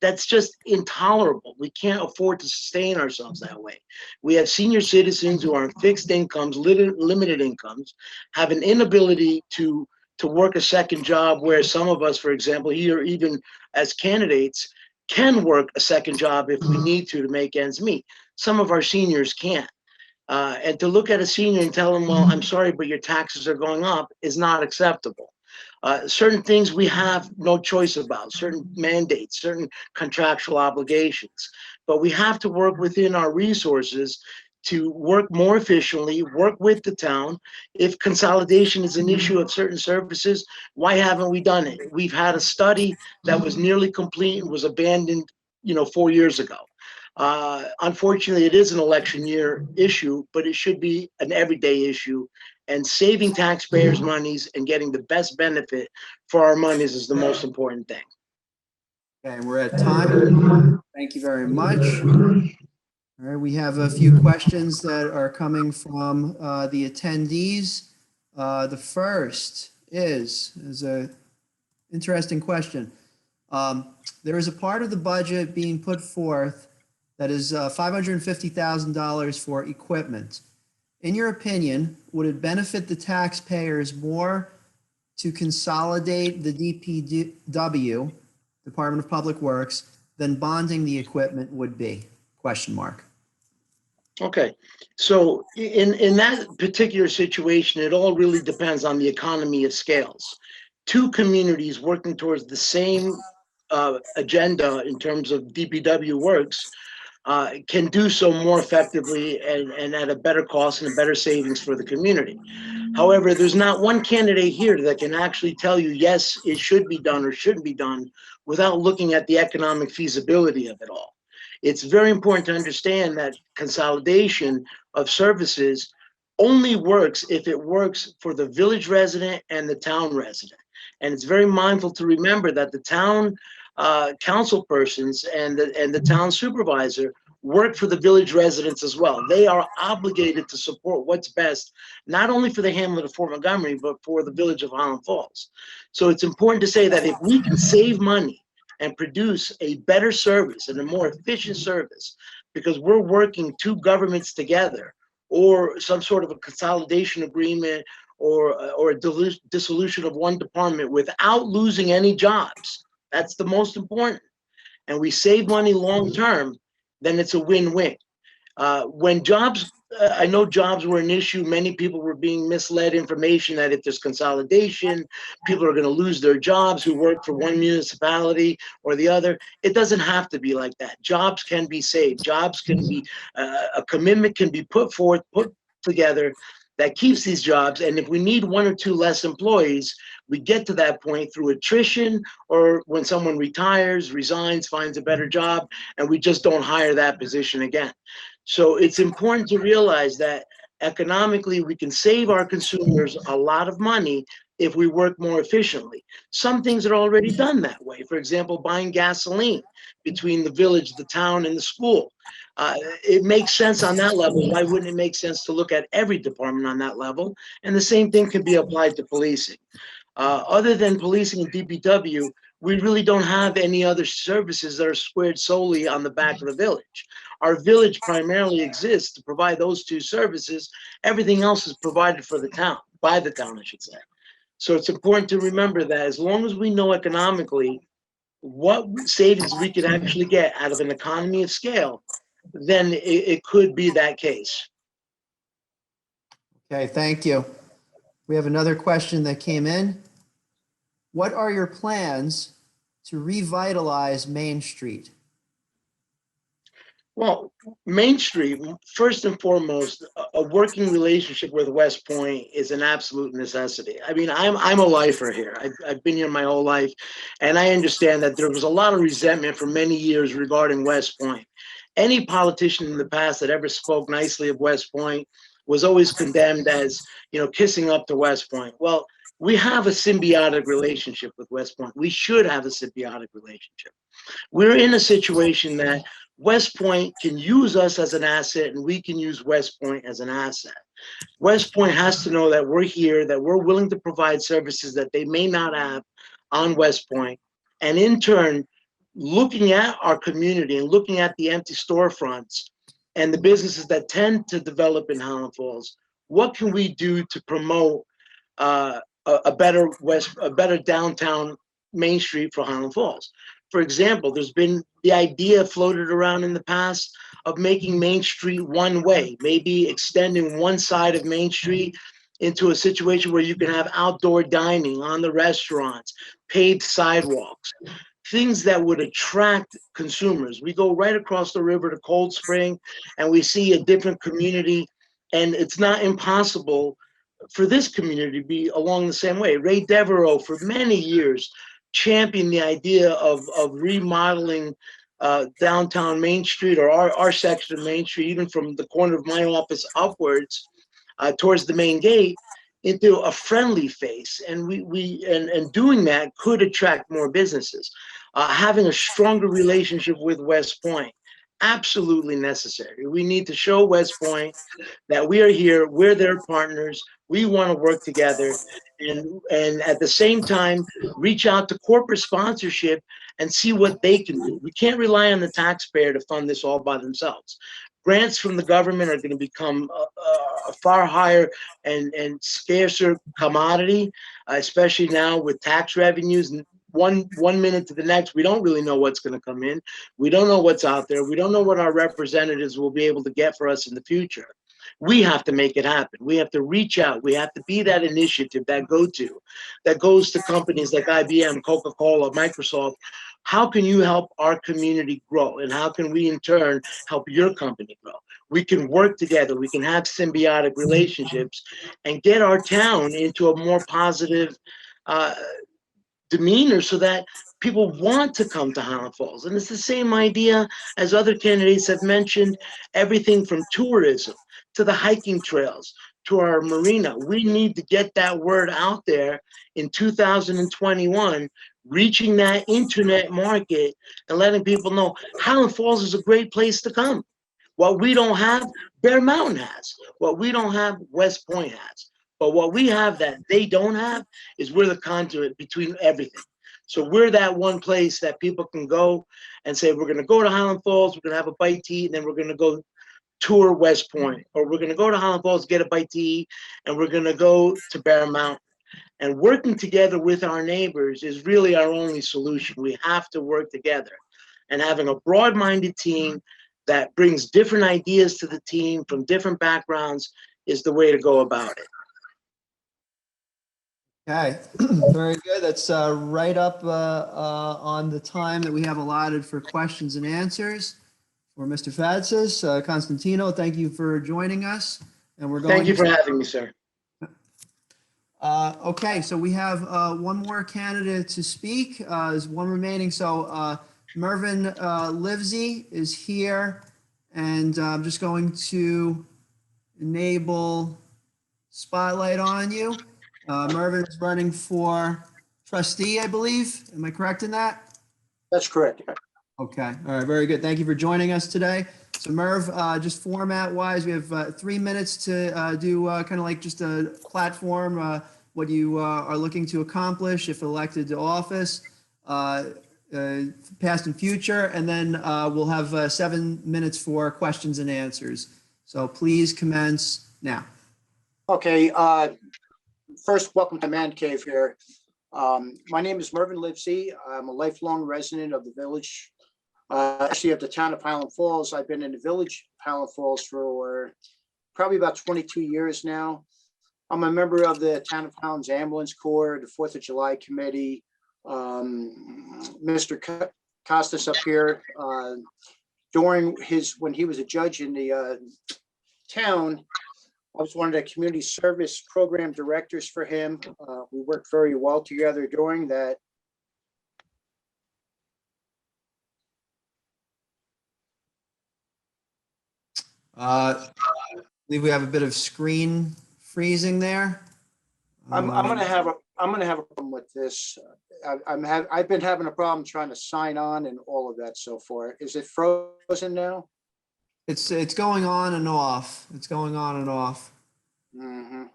That's just intolerable. We can't afford to sustain ourselves that way. We have senior citizens who are on fixed incomes, limited incomes, have an inability to work a second job, where some of us, for example, here, even as candidates, can work a second job if we need to make ends meet. Some of our seniors can't. And to look at a senior and tell them, well, I'm sorry, but your taxes are going up, is not acceptable. Certain things we have no choice about, certain mandates, certain contractual obligations, but we have to work within our resources to work more efficiently, work with the town. If consolidation is an issue of certain services, why haven't we done it? We've had a study that was nearly complete and was abandoned, 4 years ago. Unfortunately, it is an election year issue, but it should be an everyday issue. And saving taxpayers' monies and getting the best benefit for our monies is the most important thing. Okay, we're at time. Thank you very much. All right, we have a few questions that are coming from the attendees. The first is a interesting question. There is a part of the budget being put forth that is $550,000 for equipment. In your opinion, would it benefit the taxpayers more to consolidate the DPW, Department of Public Works, than bonding the equipment would be? Question mark. Okay, so in that particular situation, it all really depends on the economy of scales. 2 communities working towards the same agenda in terms of DPW works can do so more effectively and at a better cost and a better savings for the community. However, there's not one candidate here that can actually tell you, yes, it should be done or shouldn't be done without looking at the economic feasibility of it all. It's very important to understand that consolidation of services only works if it works for the village resident and the town resident. And it's very mindful to remember that the town council persons and the town supervisor work for the village residents as well. They are obligated to support what's best, not only for the hamlet of Fort Montgomery, but for the village of Highland Falls. So it's important to say that if we can save money and produce a better service and a more efficient service, because we're working 2 governments together, or some sort of a consolidation agreement, or a dissolution of one department without losing any jobs, that's the most important, and we save money long term, then it's a win-win. When jobs, I know jobs were an issue. Many people were being misled information that if there's consolidation, people are going to lose their jobs who work for one municipality or the other. It doesn't have to be like that. Jobs can be saved. Jobs can be, a commitment can be put together that keeps these jobs. And if we need one or two less employees, we get to that point through attrition or when someone retires, resigns, finds a better job, and we just don't hire that position again. So it's important to realize that economically, we can save our consumers a lot of money if we work more efficiently. Some things are already done that way. For example, buying gasoline between the village, the town, and the school. It makes sense on that level. Why wouldn't it make sense to look at every department on that level? And the same thing can be applied to policing. Other than policing and DPW, we really don't have any other services that are squared solely on the back of the village. Our village primarily exists to provide those two services. Everything else is provided for the town, by the town, I should say. So it's important to remember that as long as we know economically what savings we could actually get out of an economy of scale, then it could be that case. Okay, thank you. We have another question that came in. What are your plans to revitalize Main Street? Well, Main Street, first and foremost, a working relationship with West Point is an absolute necessity. I mean, I'm a lifer here. I've been here my whole life, and I understand that there was a lot of resentment for many years regarding West Point. Any politician in the past that ever spoke nicely of West Point was always condemned as, you know, kissing up to West Point. Well, we have a symbiotic relationship with West Point. We should have a symbiotic relationship. We're in a situation that West Point can use us as an asset and we can use West Point as an asset. West Point has to know that we're here, that we're willing to provide services that they may not have on West Point. And in turn, looking at our community and looking at the empty storefronts and the businesses that tend to develop in Highland Falls, what can we do to promote a better downtown Main Street for Highland Falls? For example, there's been the idea floated around in the past of making Main Street one way, maybe extending one side of Main Street into a situation where you can have outdoor dining on the restaurants, paved sidewalks, things that would attract consumers. We go right across the river to Cold Spring and we see a different community, and it's not impossible for this community to be along the same way. Ray Devereaux, for many years, championed the idea of remodeling downtown Main Street, or our section of Main Street, even from the corner of my office upwards towards the main gate, into a friendly face. And and doing that could attract more businesses. Having a stronger relationship with West Point, absolutely necessary. We need to show West Point that we are here, we're their partners, we want to work together, and at the same time, reach out to corporate sponsorship and see what they can do. We can't rely on the taxpayer to fund this all by themselves. Grants from the government are going to become a far higher and scarcer commodity, especially now with tax revenues. One minute to the next, we don't really know what's going to come in. We don't know what's out there. We don't know what our representatives will be able to get for us in the future. We have to make it happen. We have to reach out. We have to be that initiative, that go-to, that goes to companies like IBM, Coca-Cola, Microsoft. How can you help our community grow? And how can we in turn help your company grow? We can work together. We can have symbiotic relationships and get our town into a more positive demeanor so that people want to come to Highland Falls. And it's the same idea as other candidates have mentioned, everything from tourism to the hiking trails to our marina. We need to get that word out there in 2021, reaching that internet market and letting people know Highland Falls is a great place to come. What we don't have, Bear Mountain has. What we don't have, West Point has. But what we have that they don't have is we're the conduit between everything. So we're that one place that people can go and say, we're going to go to Highland Falls, we're going to have a bite to eat, and then we're going to go tour West Point. Or we're going to go to Highland Falls, get a bite to eat, and we're going to go to Bear Mountain. And working together with our neighbors is really our only solution. We have to work together. And having a broad-minded team that brings different ideas to the team from different backgrounds is the way to go about it. Okay, very good. That's right up on the time that we have allotted for questions and answers for Mr. Fatsas. Constantino, thank you for joining us. and we're going. Thank you for having me, sir. Okay, so we have one more candidate to speak. There's one remaining. So Mervyn Livesey is here, and I'm just going to enable spotlight on you. Mervyn is running for trustee, I believe. Am I correct in that? That's correct. Okay, all right, very good. Thank you for joining us today. So Merv, just format wise, we have 3 minutes to do kind of like just a platform, what you are looking to accomplish if elected to office, past and future, and then we'll have 7 minutes for questions and answers. So please commence now. Okay, first, welcome to Man Cave here. My name is Mervyn Livesey. I'm a lifelong resident of the village, actually of the town of Highland Falls. I've been in the village of Highland Falls for probably about 22 years now. I'm a member of the Town of Highlands Ambulance Corps, the 4th of July Committee. Mr. Costas up here, when he was a judge in the town, I was one of the community service program directors for him. We worked very well together during that. I believe we have a bit of screen freezing there. I'm gonna have a problem with this. I've been having a problem trying to sign on and all of that so far. Is it frozen now? It's going on and off. It's going on and off. Mhm.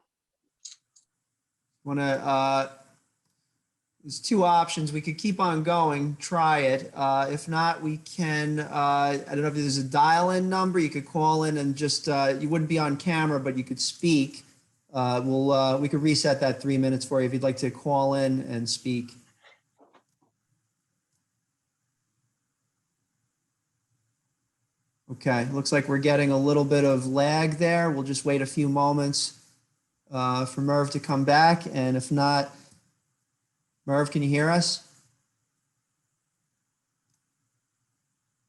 There's two options. We could keep on going, try it. If not, we can, I don't know if there's a dial-in number. You could call in and just, you wouldn't be on camera, but you could speak. We could reset that 3 minutes for you if you'd like to call in and speak. Okay, looks like we're getting a little bit of lag there. We'll just wait a few moments for Merv to come back. And if not, Merv, can you hear us?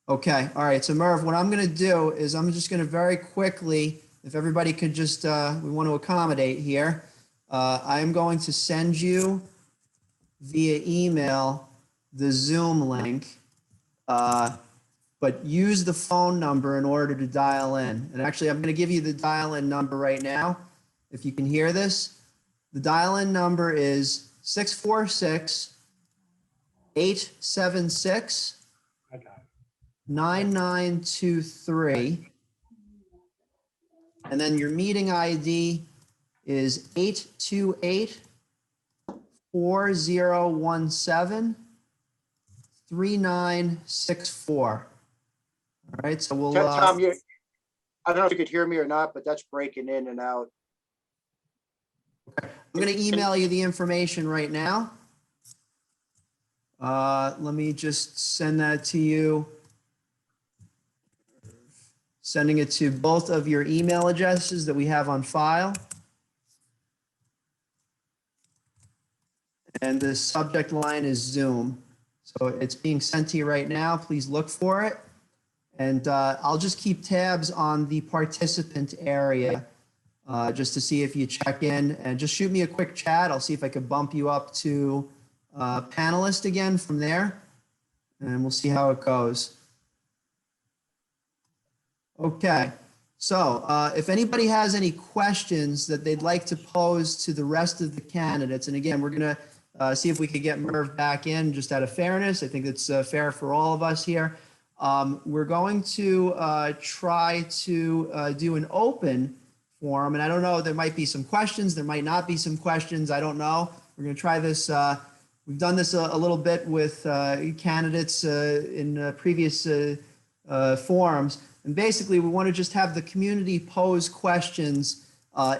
Okay, all right. So Merv, what I'm going to do is I'm just going to very quickly, if everybody could just, we want to accommodate here. I am going to send you via email the Zoom link, but use the phone number in order to dial in. And actually, I'm going to give you the dial-in number right now. If you can hear this, the dial-in number is 646-876 9923. And then your meeting ID is 828-4017-3964. All right, so we'll. Tom, I don't know if you could hear me or not, but that's breaking in and out. I'm going to email you the information right now. Let me just send that to you. Sending it to both of your email addresses that we have on file. And the subject line is Zoom. So it's being sent to you right now. Please look for it. And I'll just keep tabs on the participant area just to see if you check in, and just shoot me a quick chat. I'll see if I could bump you up to panelist again from there, and we'll see how it goes. Okay, so if anybody has any questions that they'd like to pose to the rest of the candidates, and again, we're going to see if we could get Merv back in just out of fairness. I think it's fair for all of us here. We're going to try to do an open forum, and I don't know, there might be some questions, there might not be some questions, I don't know. We're going to try this. We've done this a little bit with candidates in previous forums. And basically, we want to just have the community pose questions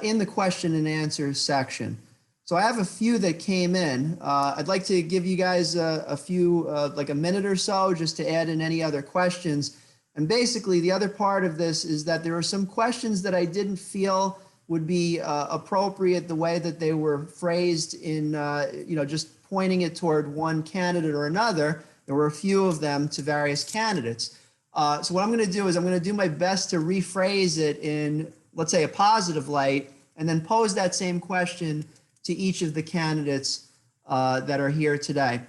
in the question and answer section. So I have a few that came in. I'd like to give you guys a few, like a minute or so, just to add in any other questions. And basically, the other part of this is that there are some questions that I didn't feel would be appropriate the way that they were phrased in, just pointing it toward one candidate or another. There were a few of them to various candidates. So what I'm going to do is I'm going to do my best to rephrase it in let's say, a positive light, and then pose that same question to each of the candidates that are here today.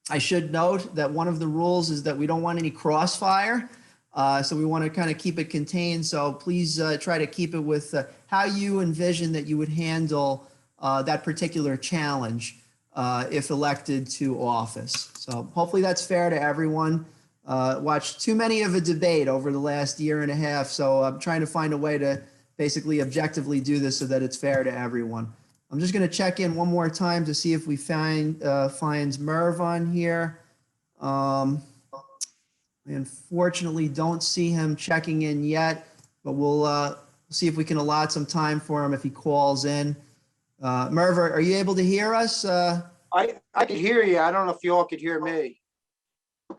I should note that one of the rules is that we don't want any crossfire. So we want to kind of keep it contained. So please try to keep it with how you envision that you would handle that particular challenge if elected to office. So hopefully that's fair to everyone. Watched too many of a debate over the last year and a half. So I'm trying to find a way to basically objectively do this so that it's fair to everyone. I'm just going to check in one more time to see if we finds Merv on here. We unfortunately don't see him checking in yet, but we'll see if we can allot some time for him if he calls in. Merv, are you able to hear us? I could hear you. I don't know if you all could hear me.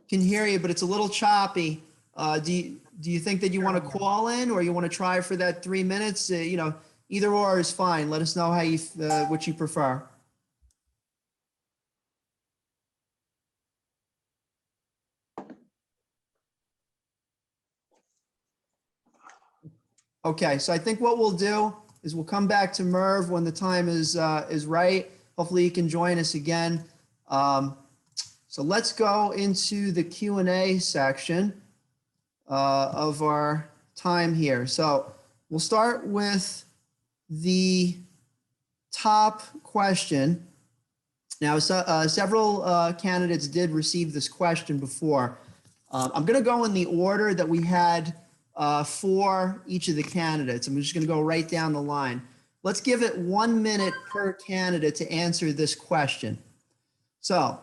Can hear you, but it's a little choppy. Do you think that you want to call in, or you want to try for that 3 minutes? Either or is fine. Let us know how you what you prefer. Okay, so I think what we'll do is we'll come back to Merv when the time is right. Hopefully he can join us again. So let's go into the Q&A section of our time here. So we'll start with the top question. Now, several candidates did receive this question before. I'm going to go in the order that we had for each of the candidates. I'm just going to go right down the line. Let's give it 1 minute per candidate to answer this question. So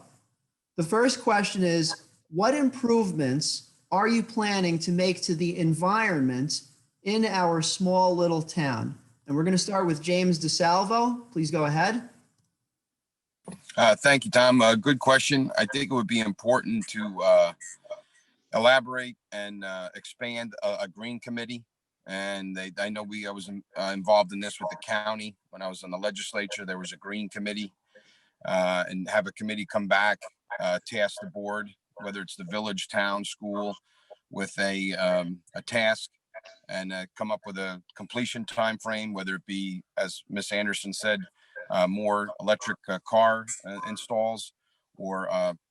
the first question is, what improvements are you planning to make to the environment in our small little town? And we're going to start with James DeSalvo. Please go ahead. Thank you, Tom. Good question. I think it would be important to elaborate and expand a green committee. And I know I was involved in this with the county when I was in the legislature. There was a green committee, and have a committee come back, task the board, whether it's the village, town, school, with a task, and come up with a completion time frame, whether it be, as Ms. Anderson said, more electric car installs, or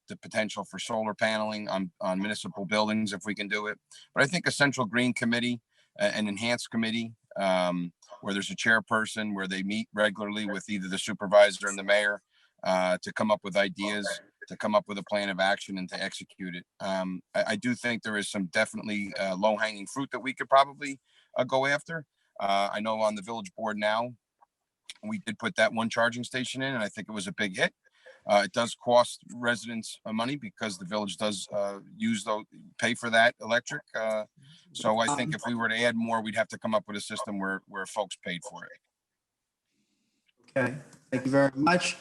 the potential for solar paneling on municipal buildings if we can do it. But I think a central green committee, an enhanced committee, where there's a chairperson, where they meet regularly with either the supervisor and the mayor to come up with ideas, to come up with a plan of action, and to execute it. I do think there is some definitely low-hanging fruit that we could probably go after. I know on the village board now, we did put that one charging station in, and I think it was a big hit. It does cost residents money because the village does pay for that electric. So I think if we were to add more, we'd have to come up with a system where folks paid for it. Okay, thank you very much.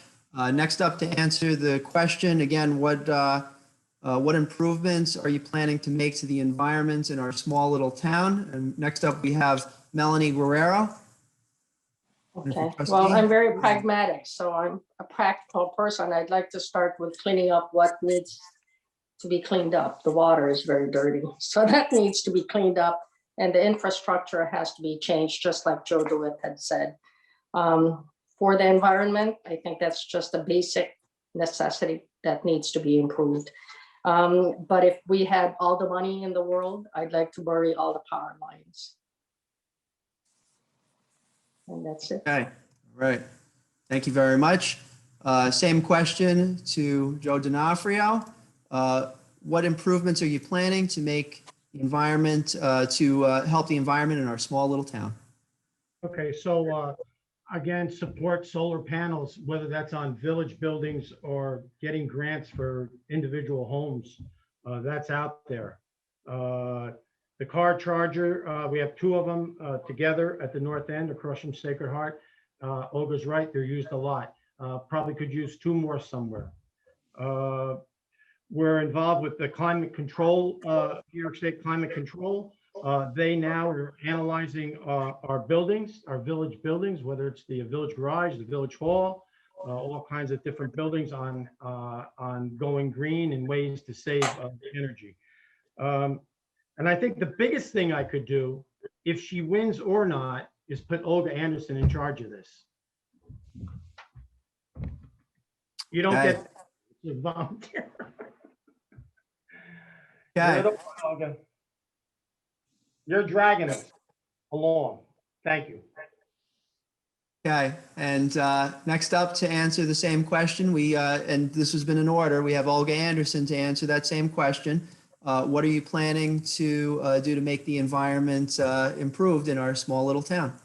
Next up to answer the question, again, what improvements are you planning to make to the environment in our small little town? And next up, we have Melanie Guerrero. Okay, well, I'm very pragmatic, so I'm a practical person. I'd like to start with cleaning up what needs to be cleaned up. The water is very dirty, so that needs to be cleaned up, and the infrastructure has to be changed, just like Joe DeWitt had said. For the environment, I think that's just a basic necessity that needs to be improved. But if we had all the money in the world, I'd like to bury all the power lines. And that's it. Okay, right. Thank you very much. Same question to Joe D'Onofrio. What improvements are you planning to make the environment, to help the environment in our small little town? Okay, so again, support solar panels, whether that's on village buildings or getting grants for individual homes. That's out there. The car charger, we have 2 of them together at the north end across from Sacred Heart. Olga's right, they're used a lot. Probably could use 2 more somewhere. We're involved with the climate control, New York State Climate Control. They now are analyzing our buildings, our village buildings, whether it's the village garage, the village hall, all kinds of different buildings on going green and ways to save energy. And I think the biggest thing I could do if she wins or not, is put Olga Anderson in charge of this. You don't Okay. get to volunteer. Okay. You're the one, Olga. You're dragging us along. Thank you. Okay, and next up to answer the same question, and this has been in order, we have Olga Anderson to answer that same question. What are you planning to do to make the environment improved in our small little town?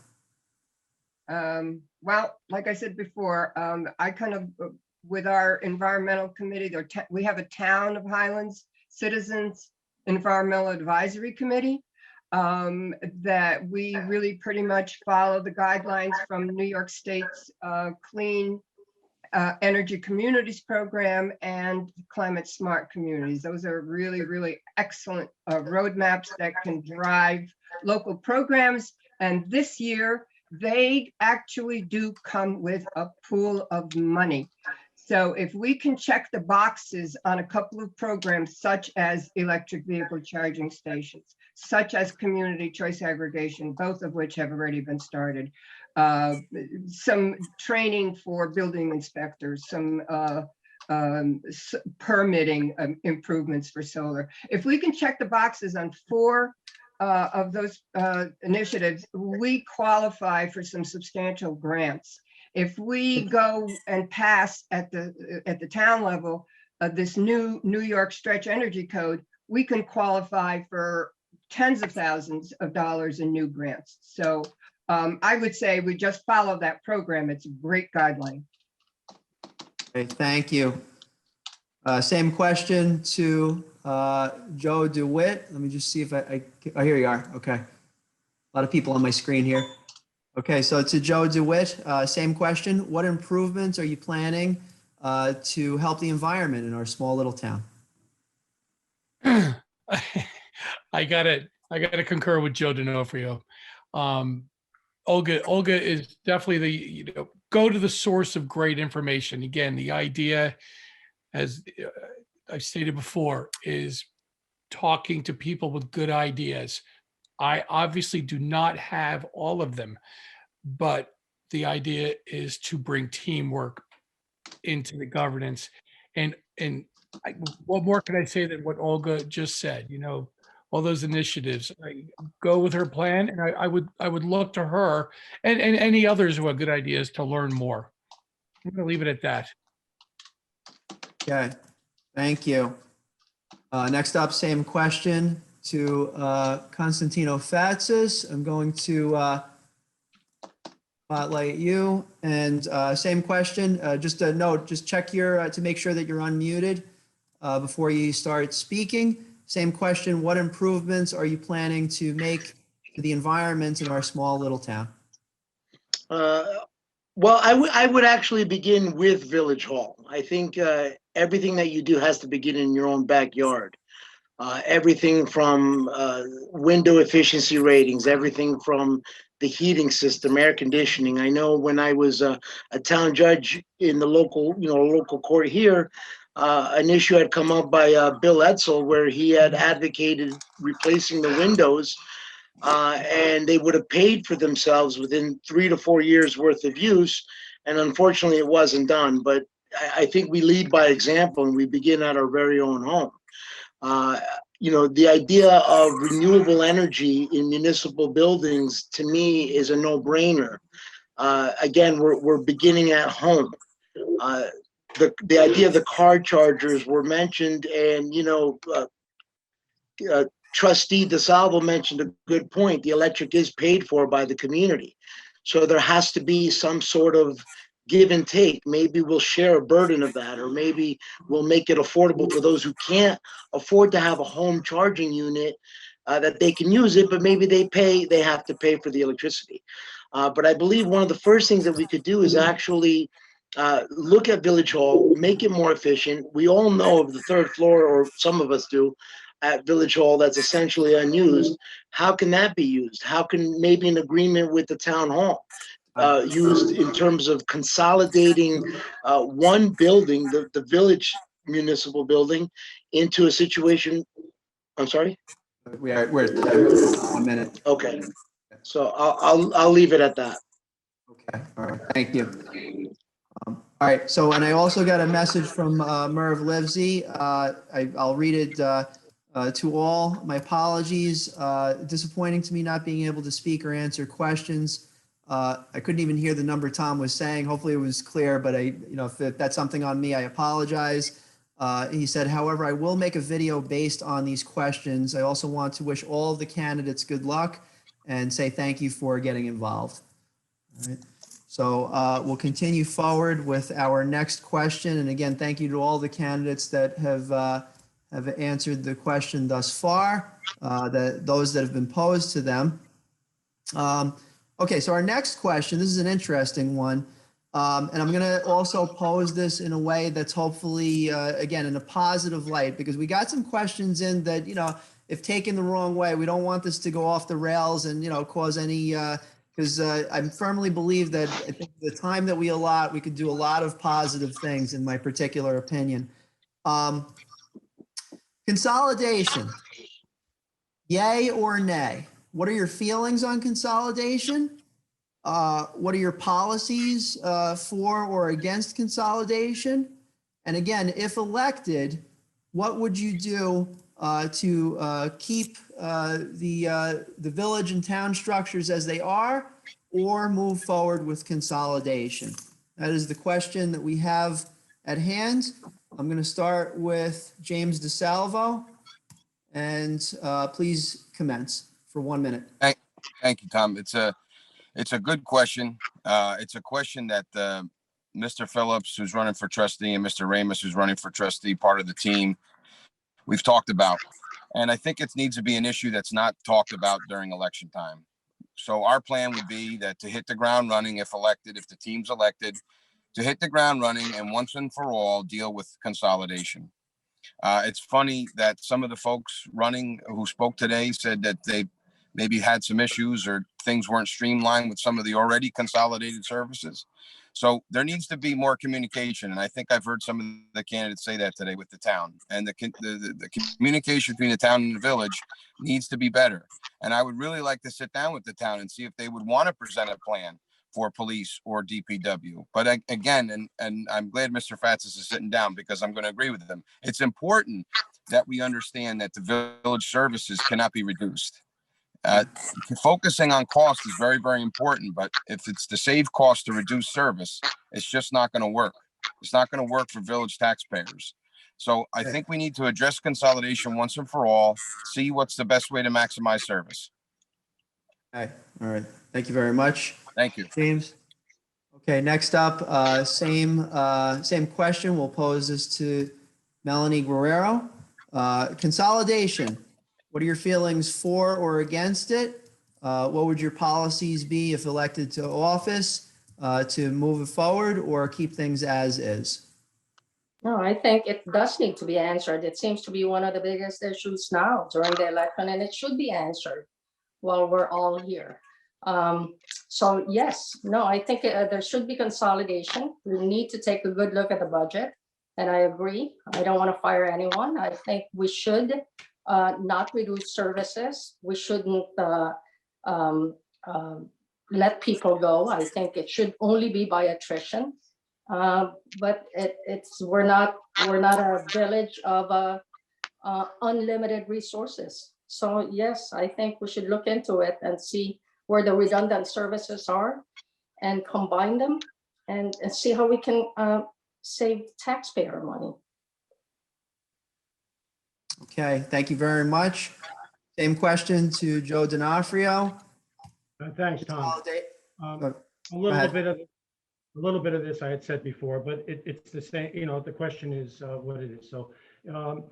Well, like I said before, I kind of, with our environmental committee, we have a Town of Highlands Citizens Environmental Advisory Committee that we really pretty much follow the guidelines from New York State's Clean Energy Communities Program and Climate Smart Communities. Those are really, really excellent roadmaps that can drive local programs. And this year, they actually do come with a pool of money. So if we can check the boxes on a couple of programs, such as electric vehicle charging stations, such as community choice aggregation, both of which have already been started, some training for building inspectors, some permitting improvements for solar. If we can check the boxes on 4 of those initiatives, we qualify for some substantial grants. If we go and pass at the town level this new New York Stretch Energy Code, we can qualify for tens of thousands of dollars in new grants. So I would say we just follow that program. It's a great guideline. Okay, thank you. Same question to Joe DeWitt. Let me just see if oh, here you are. Okay. A lot of people on my screen here. Okay, so to Joe DeWitt, same question. What improvements are you planning to help the environment in our small little town? I gotta concur with Joe D'Onofrio. Olga is definitely go to the source of great information. Again, the idea, as I've stated before, is talking to people with good ideas. I obviously do not have all of them, but the idea is to bring teamwork into the governance. And what more can I say than what Olga just said? All those initiatives. I go with her plan, and I would look to her and any others who have good ideas to learn more. I'm going to leave it at that. Okay, thank you. Next up, same question to Constantino Fatsis. I'm going to spotlight you, and same question. Just a note, just check to make sure that you're unmuted before you start speaking. Same question, what improvements are you planning to make to the environment in our small little town? Well, I would actually begin with Village Hall. I think everything that you do has to begin in your own backyard. Everything from window efficiency ratings, everything from the heating system, air conditioning. I know when I was a town judge in the local court here, an issue had come up by Bill Etzel where he had advocated replacing the windows, and they would have paid for themselves within 3 to 4 years worth of use. And unfortunately, it wasn't done. But I think we lead by example, and we begin at our very own home. The idea of renewable energy in municipal buildings, to me, is a no-brainer. Again, we're beginning at home. The idea of the car chargers were mentioned, and Trustee DeSalvo mentioned a good point. The electric is paid for by the community, so there has to be some sort of give and take. Maybe we'll share a burden of that, or maybe we'll make it affordable for those who can't afford to have a home charging unit, that they can use it, but maybe they have to pay for the electricity. But I believe one of the first things that we could do is actually look at Village Hall, make it more efficient. We all know of the 3rd floor, or some of us do, at Village Hall that's essentially unused. How can that be used? How can maybe an agreement with the town hall used in terms of consolidating one building, the village municipal building, into a situation? I'm sorry? We're 1 minute. Okay. So I'll leave it at that. Okay, all right, thank you. All right, so, and I also got a message from Merv Livesey. I'll read it to all. My apologies. Disappointing to me not being able to speak or answer questions. I couldn't even hear the number Tom was saying. Hopefully it was clear, but if that's something on me, I apologize. He said, however, I will make a video based on these questions. I also want to wish all of the candidates good luck and say thank you for getting involved. All right. So we'll continue forward with our next question. And again, thank you to all the candidates that have answered the question thus far, those that have been posed to them. Okay, so our next question, this is an interesting one. And I'm going to also pose this in a way that's hopefully, again, in a positive light, because we got some questions in that, if taken the wrong way, we don't want this to go off the rails and, cause any, because I firmly believe that I think the time that we allot, we could do a lot of positive things, in my particular opinion. Consolidation, yay or nay? What are your feelings on consolidation? What are your policies for or against consolidation? And again, if elected, what would you do to keep the village and town structures as they are, or move forward with consolidation? That is the question that we have at hand. I'm going to start with James DeSalvo, and please commence for 1 minute. Thank you, Tom. It's a good question. It's a question that Mr. Phillips, who's running for trustee, and Mr. Ramus, who's running for trustee, part of the team, we've talked about. And I think it needs to be an issue that's not talked about during election time. So our plan would be that to hit the ground running, if elected, if the team's elected, to hit the ground running and once and for all deal with consolidation. It's funny that some of the folks running who spoke today said that they maybe had some issues or things weren't streamlined with some of the already consolidated services. So there needs to be more communication. And I think I've heard some of the candidates say that today with the town, and the communication between the town and the village needs to be better. And I would really like to sit down with the town and see if they would want to present a plan for police or DPW. But again, and I'm glad Mr. Fatsis is sitting down, because I'm going to agree with him. It's important that we understand that the village services cannot be reduced. Focusing on cost is very, very important, but if it's to save cost to reduce service, it's just not going to work. It's not going to work for village taxpayers. So I think we need to address consolidation once and for all, see what's the best way to maximize service. Okay, all right. Thank you very much. Thank you. James. Okay, next up, same question. We'll pose this to Melanie Guerrero. Consolidation. What are your feelings for or against it? What would your policies be if elected to office to move it forward or keep things as is? No, I think it does need to be answered. It seems to be one of the biggest issues now during the election, and it should be answered while we're all here. So yes, no, I think there should be consolidation. We need to take a good look at the budget, and I agree. I don't want to fire anyone. I think we should not reduce services. We shouldn't let people go. I think it should only be by attrition. But we're not a village of unlimited resources. So yes, I think we should look into it and see where the redundant services are and combine them and see how we can save taxpayer money. Okay, thank you very much. Same question to Joe D'Onofrio. Thanks, Tom. A little bit of this I had said before, but it's the same. The question is what it is. So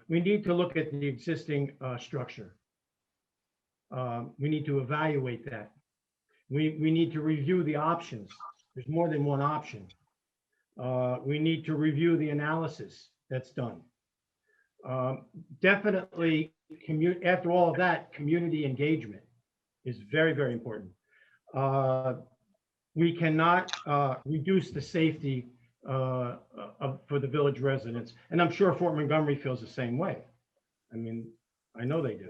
we need to look at the existing structure. We need to evaluate that. We need to review the options. There's more than one option. We need to review the analysis that's done. Definitely, after all of that, community engagement is very, very important. We cannot reduce the safety for the village residents. And I'm sure Fort Montgomery feels the same way. I mean, I know they do.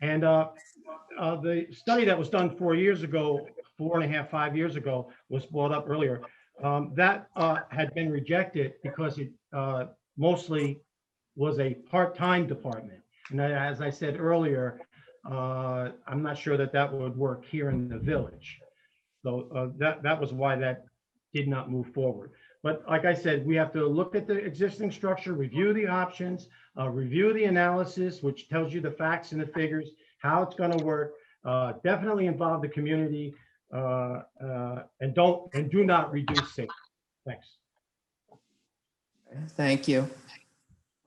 And the study that was done 4 years ago, 4.5, 5 years ago, was brought up earlier. That had been rejected because it mostly was a part-time department. And as I said earlier, I'm not sure that that would work here in the village. So that was why that did not move forward. But like I said, we have to look at the existing structure, review the options, review the analysis, which tells you the facts and the figures, how it's going to work. Definitely involve the community, and do not reduce safety. Thanks. Thank you.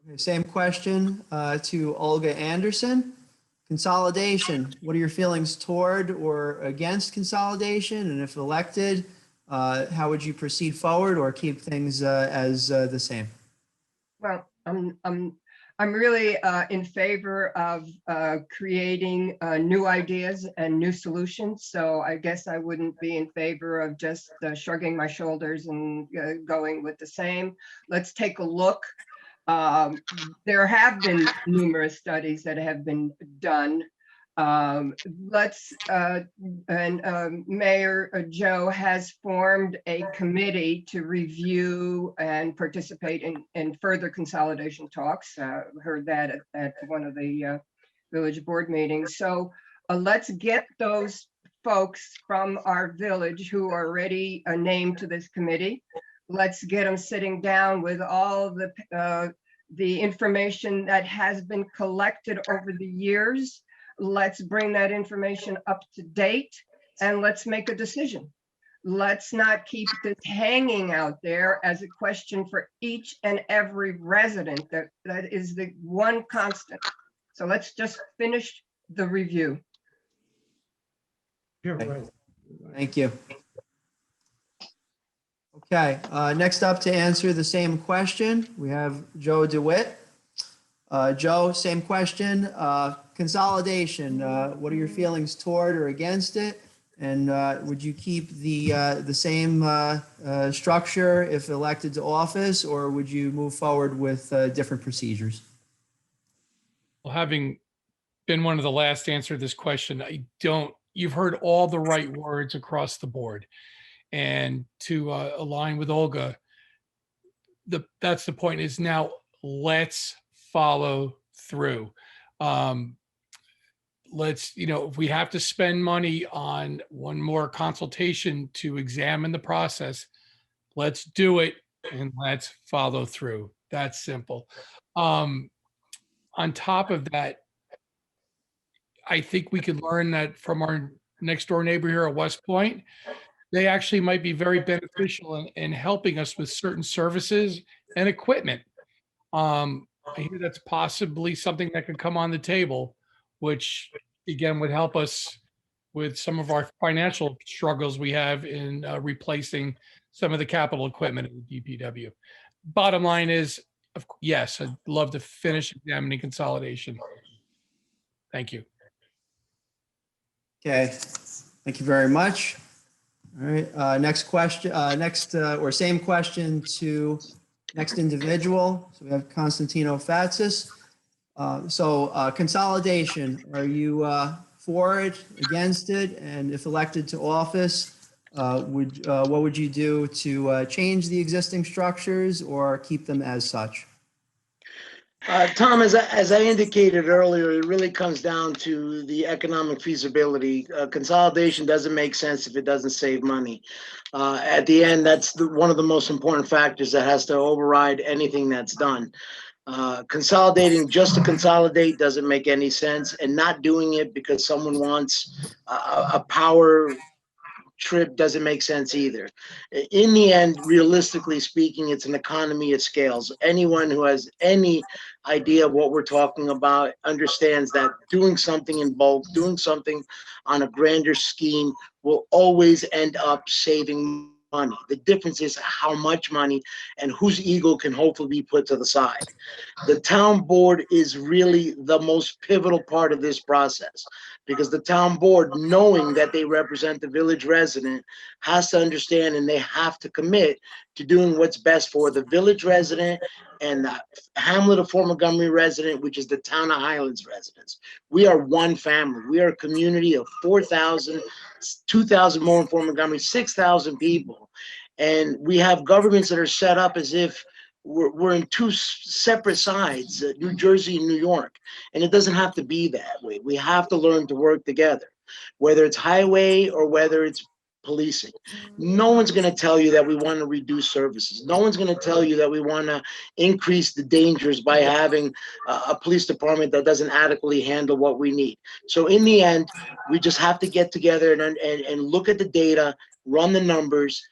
Okay, same question to Olga Anderson. Consolidation, what are your feelings toward or against consolidation? And if elected, how would you proceed forward or keep things as the same? Well, I'm really in favor of creating new ideas and new solutions. So I guess I wouldn't be in favor of just shrugging my shoulders and going with the same. Let's take a look. There have been numerous studies that have been done. Mayor Joe has formed a committee to review and participate in further consolidation talks. Heard that at one of the village board meetings. So let's get those folks from our village who are already named to this committee. Let's get them sitting down with all the information that has been collected over the years. Let's bring that information up to date and let's make a decision. Let's not keep this hanging out there as a question for each and every resident. That is the one constant. So let's just finish the review. You're right. Thank you. Okay, next up to answer the same question, we have Joe DeWitt. Joe, same question. Consolidation, what are your feelings toward or against it? And would you keep the same structure if elected to office, or would you move forward with different procedures? Well, having been one of the last to answer this question, you've heard all the right words across the board. And to align with Olga, that's the point, is now let's follow through. If we have to spend money on one more consultation to examine the process, let's do it and let's follow through. That's simple. On top of that, I think we could learn that from our next door neighbor here at West Point. They actually might be very beneficial in helping us with certain services and equipment. I hear that's possibly something that could come on the table, which again would help us with some of our financial struggles we have in replacing some of the capital equipment in the DPW. Bottom line is, yes, I'd love to finish examining consolidation. Thank you. Okay, thank you very much. All right, next question, or same question to next individual. So we have Constantino Fatsis. Consolidation, are you for it, against it? And if elected to office, what would you do to change the existing structures or keep them as such? Tom, as I indicated earlier, it really comes down to the economic feasibility. Consolidation doesn't make sense if it doesn't save money. At the end, that's one of the most important factors that has to override anything that's done. Consolidating just to consolidate doesn't make any sense, and not doing it because someone wants a power trip doesn't make sense either. In the end, realistically speaking, it's an economy of scales. Anyone who has any idea of what we're talking about understands that doing something in bulk, doing something on a grander scheme will always end up saving money. The difference is how much money and whose ego can hopefully be put to the side. The town board is really the most pivotal part of this process, because the town board, knowing that they represent the village resident, has to understand and they have to commit to doing what's best for the village resident and the hamlet of Fort Montgomery resident, which is the town of Highlands residents. We are one family. We are a community of 4,000, 2,000 more in Fort Montgomery, 6,000 people. And we have governments that are set up as if we're in two separate sides, New Jersey and New York. And it doesn't have to be that way. We have to learn to work together, whether it's highway or whether it's policing. No one's going to tell you that we want to reduce services. No one's going to tell you that we want to increase the dangers by having a police department that doesn't adequately handle what we need. So in the end, we just have to get together and look at the data, run the numbers,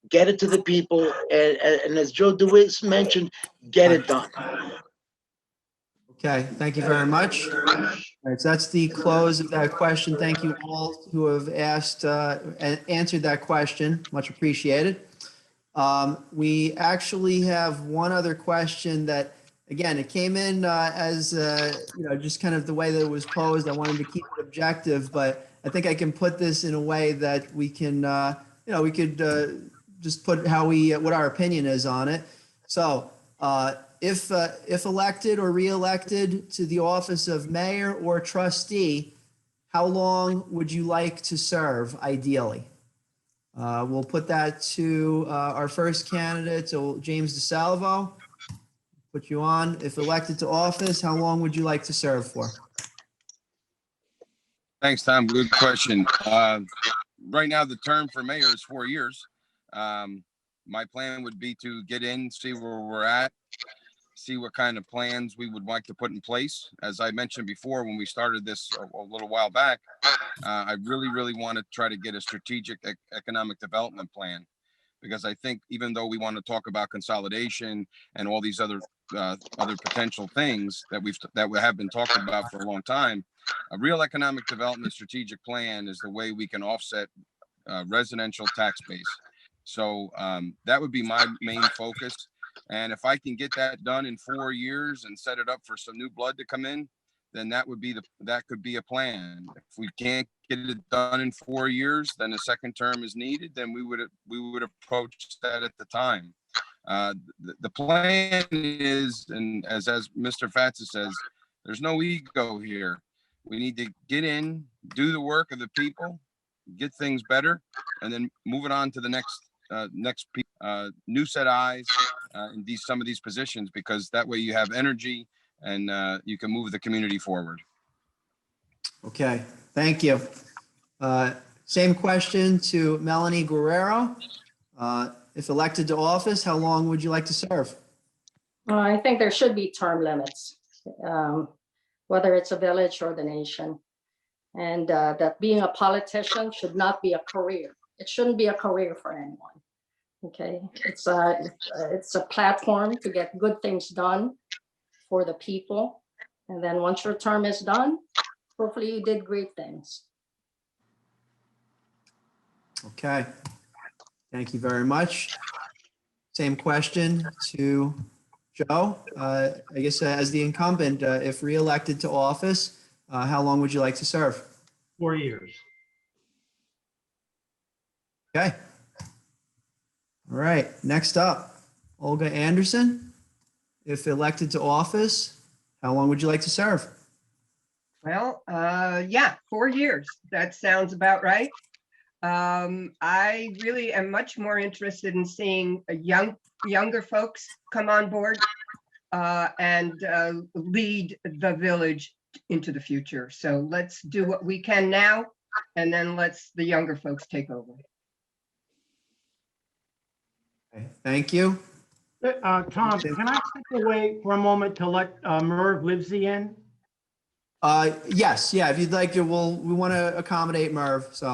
get it to the people, and as Joe DeWitt mentioned, get it done. Okay, thank you very much. All right, so that's the close of that question. Thank you all who have asked and answered that question. Much appreciated. We actually have one other question that, again, it came in as just kind of the way that it was posed. I wanted to keep it objective, but I think I can put this in a way that we can, we could just put what our opinion is on it. So, if elected or re-elected to the office of mayor or trustee, how long would you like to serve ideally? We'll put that to our first candidate, so James DeSalvo. Put you on. If elected to office, how long would you like to serve for? Thanks, Tom. Good question. Right now, the term for mayor is 4 years. My plan would be to get in, see where we're at, see what kind of plans we would like to put in place. As I mentioned before, when we started this a little while back, I really want to try to get a strategic economic development plan, because I think even though we want to talk about consolidation and all these other potential things that we have been talking about for a long time, a real economic development strategic plan is the way we can offset residential tax base. So that would be my main focus. And if I can get that done in 4 years and set it up for some new blood to come in, then that could be a plan. If we can't get it done in 4 years, then a second term is needed. Then we would approach that at the time. The plan is, and as Mr. Fatsis says, there's no ego here. We need to get in, do the work of the people, get things better, and then move it on to the next new set of eyes in some of these positions, because that way you have energy and you can move the community forward. Okay, thank you. Same question to Melanie Guerrero. If elected to office, how long would you like to serve? I think there should be term limits, whether it's a village or the nation. And that being a politician should not be a career. It shouldn't be a career for anyone. Okay, it's a platform to get good things done for the people. And then once your term is done, hopefully you did great things. Okay, thank you very much. Same question to Joe. I guess as the incumbent, if re-elected to office, how long would you like to serve? 4 years. Okay. All right, next up, Olga Anderson. If elected to office, how long would you like to serve? Well, yeah, 4 years. That sounds about right. I really am much more interested in seeing younger folks come on board and lead the village into the future. So let's do what we can now, and then let's the younger folks take over. Okay, thank you. Tom, can I step away for a moment to let Merv Livesey in? Yes, yeah, if you'd like to, we want to accommodate Merv, so.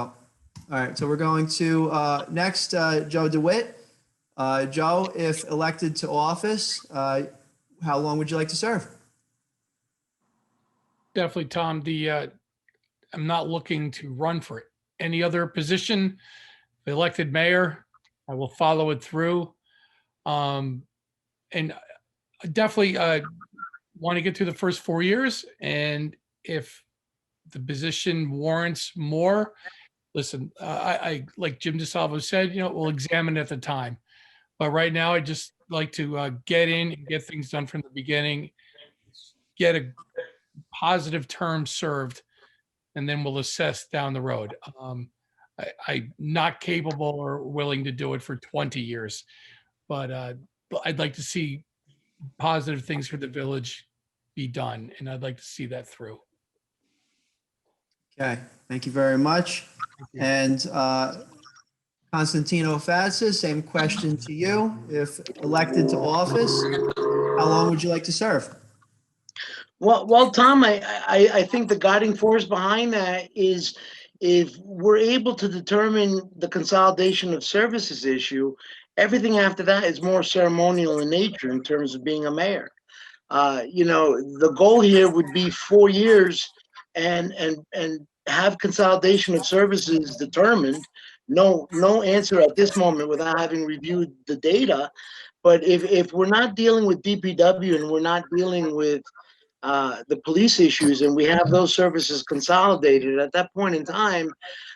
All right, so we're going to next, Joe DeWitt. Joe, if elected to office, how long would you like to serve? Definitely, Tom. I'm not looking to run for any other position. The elected mayor, I will follow it through. And I definitely want to get through the first 4 years. And if the position warrants more, listen, I like Jim DeSalvo said, we'll examine at the time. But right now, I'd just like to get in and get things done from the beginning, get a positive term served, and then we'll assess down the road. I'm not capable or willing to do it for 20 years, but I'd like to see positive things for the village be done, and I'd like to see that through. Okay, thank you very much. And Constantino Fatsis, same question to you. If elected to office, how long would you like to serve? Well, Tom, I think the guiding force behind that is if we're able to determine the consolidation of services issue, everything after that is more ceremonial in nature in terms of being a mayor. The goal here would be 4 years and have consolidation of services determined. No answer at this moment without having reviewed the data. But if we're not dealing with DPW and we're not dealing with the police issues and we have those services consolidated at that point in time,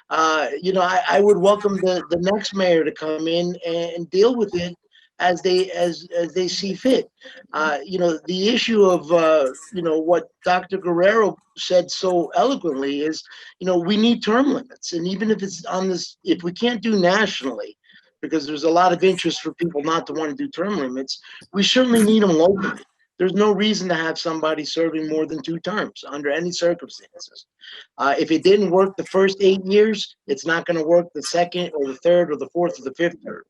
I would welcome the next mayor to come in and deal with it as they see fit. The issue of what Dr. Guerrero said so eloquently is, we need term limits, and even if it's on this, if we can't do nationally, because there's a lot of interest for people not to want to do term limits, we certainly need them locally. There's no reason to have somebody serving more than 2 terms under any circumstances. If it didn't work the first 8 years, it's not going to work the second or the third or the fourth or the fifth term.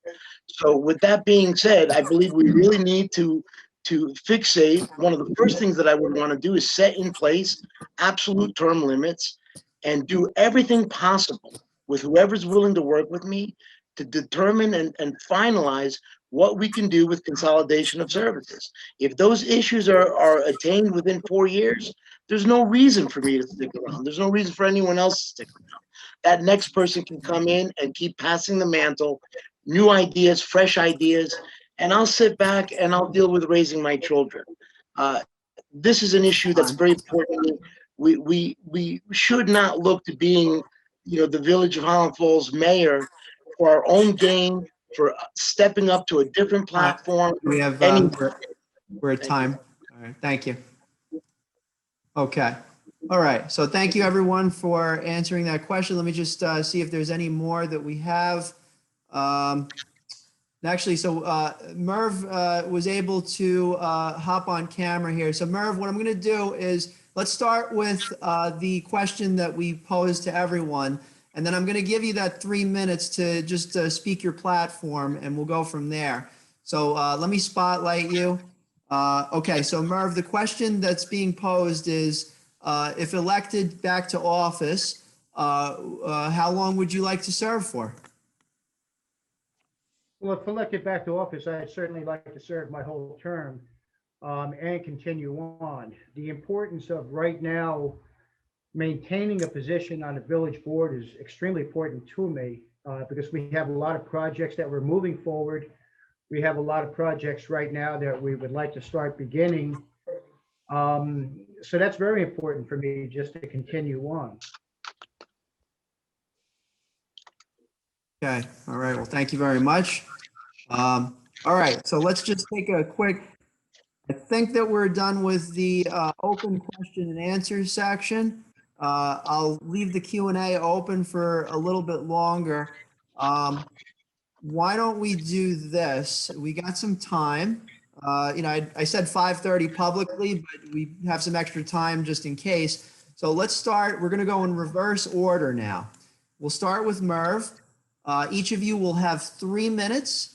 So with that being said, I believe we really need to fixate. One of the first things that I would want to do is set in place absolute term limits and do everything possible with whoever's willing to work with me to determine and finalize what we can do with consolidation of services. If those issues are attained within 4 years, there's no reason for me to stick around. There's no reason for anyone else to stick around. That next person can come in and keep passing the mantle, new ideas, fresh ideas, and I'll sit back and I'll deal with raising my children. This is an issue that's very important. We should not look to being, the Village of Highland Falls mayor for our own gain, for stepping up to a different platform. We have, we're at time. All right, thank you. Okay. All right. So thank you everyone for answering that question. Let me just see if there's any more that we have. Actually, so Merv was able to hop on camera here. So Merv, what I'm going to do is let's start with the question that we posed to everyone. And then I'm going to give you that 3 minutes to just speak your platform, and we'll go from there. So let me spotlight you. Okay, so Merv, the question that's being posed is, if elected back to office, how long would you like to serve for? Well, if elected back to office, I'd certainly like to serve my whole term and continue on. The importance of right now maintaining a position on the village board is extremely important to me because we have a lot of projects that we're moving forward. We have a lot of projects right now that we would like to start beginning. So that's very important for me just to continue on. Okay. All right. Well, thank you very much. All right. So let's just take a quick, I think that we're done with the open question and answer section. I'll leave the Q&A open for a little bit longer. Why don't we do this? We got some time. I said 5:30 publicly, but we have some extra time just in case. So let's start. We're going to go in reverse order now. We'll start with Merv. Each of you will have 3 minutes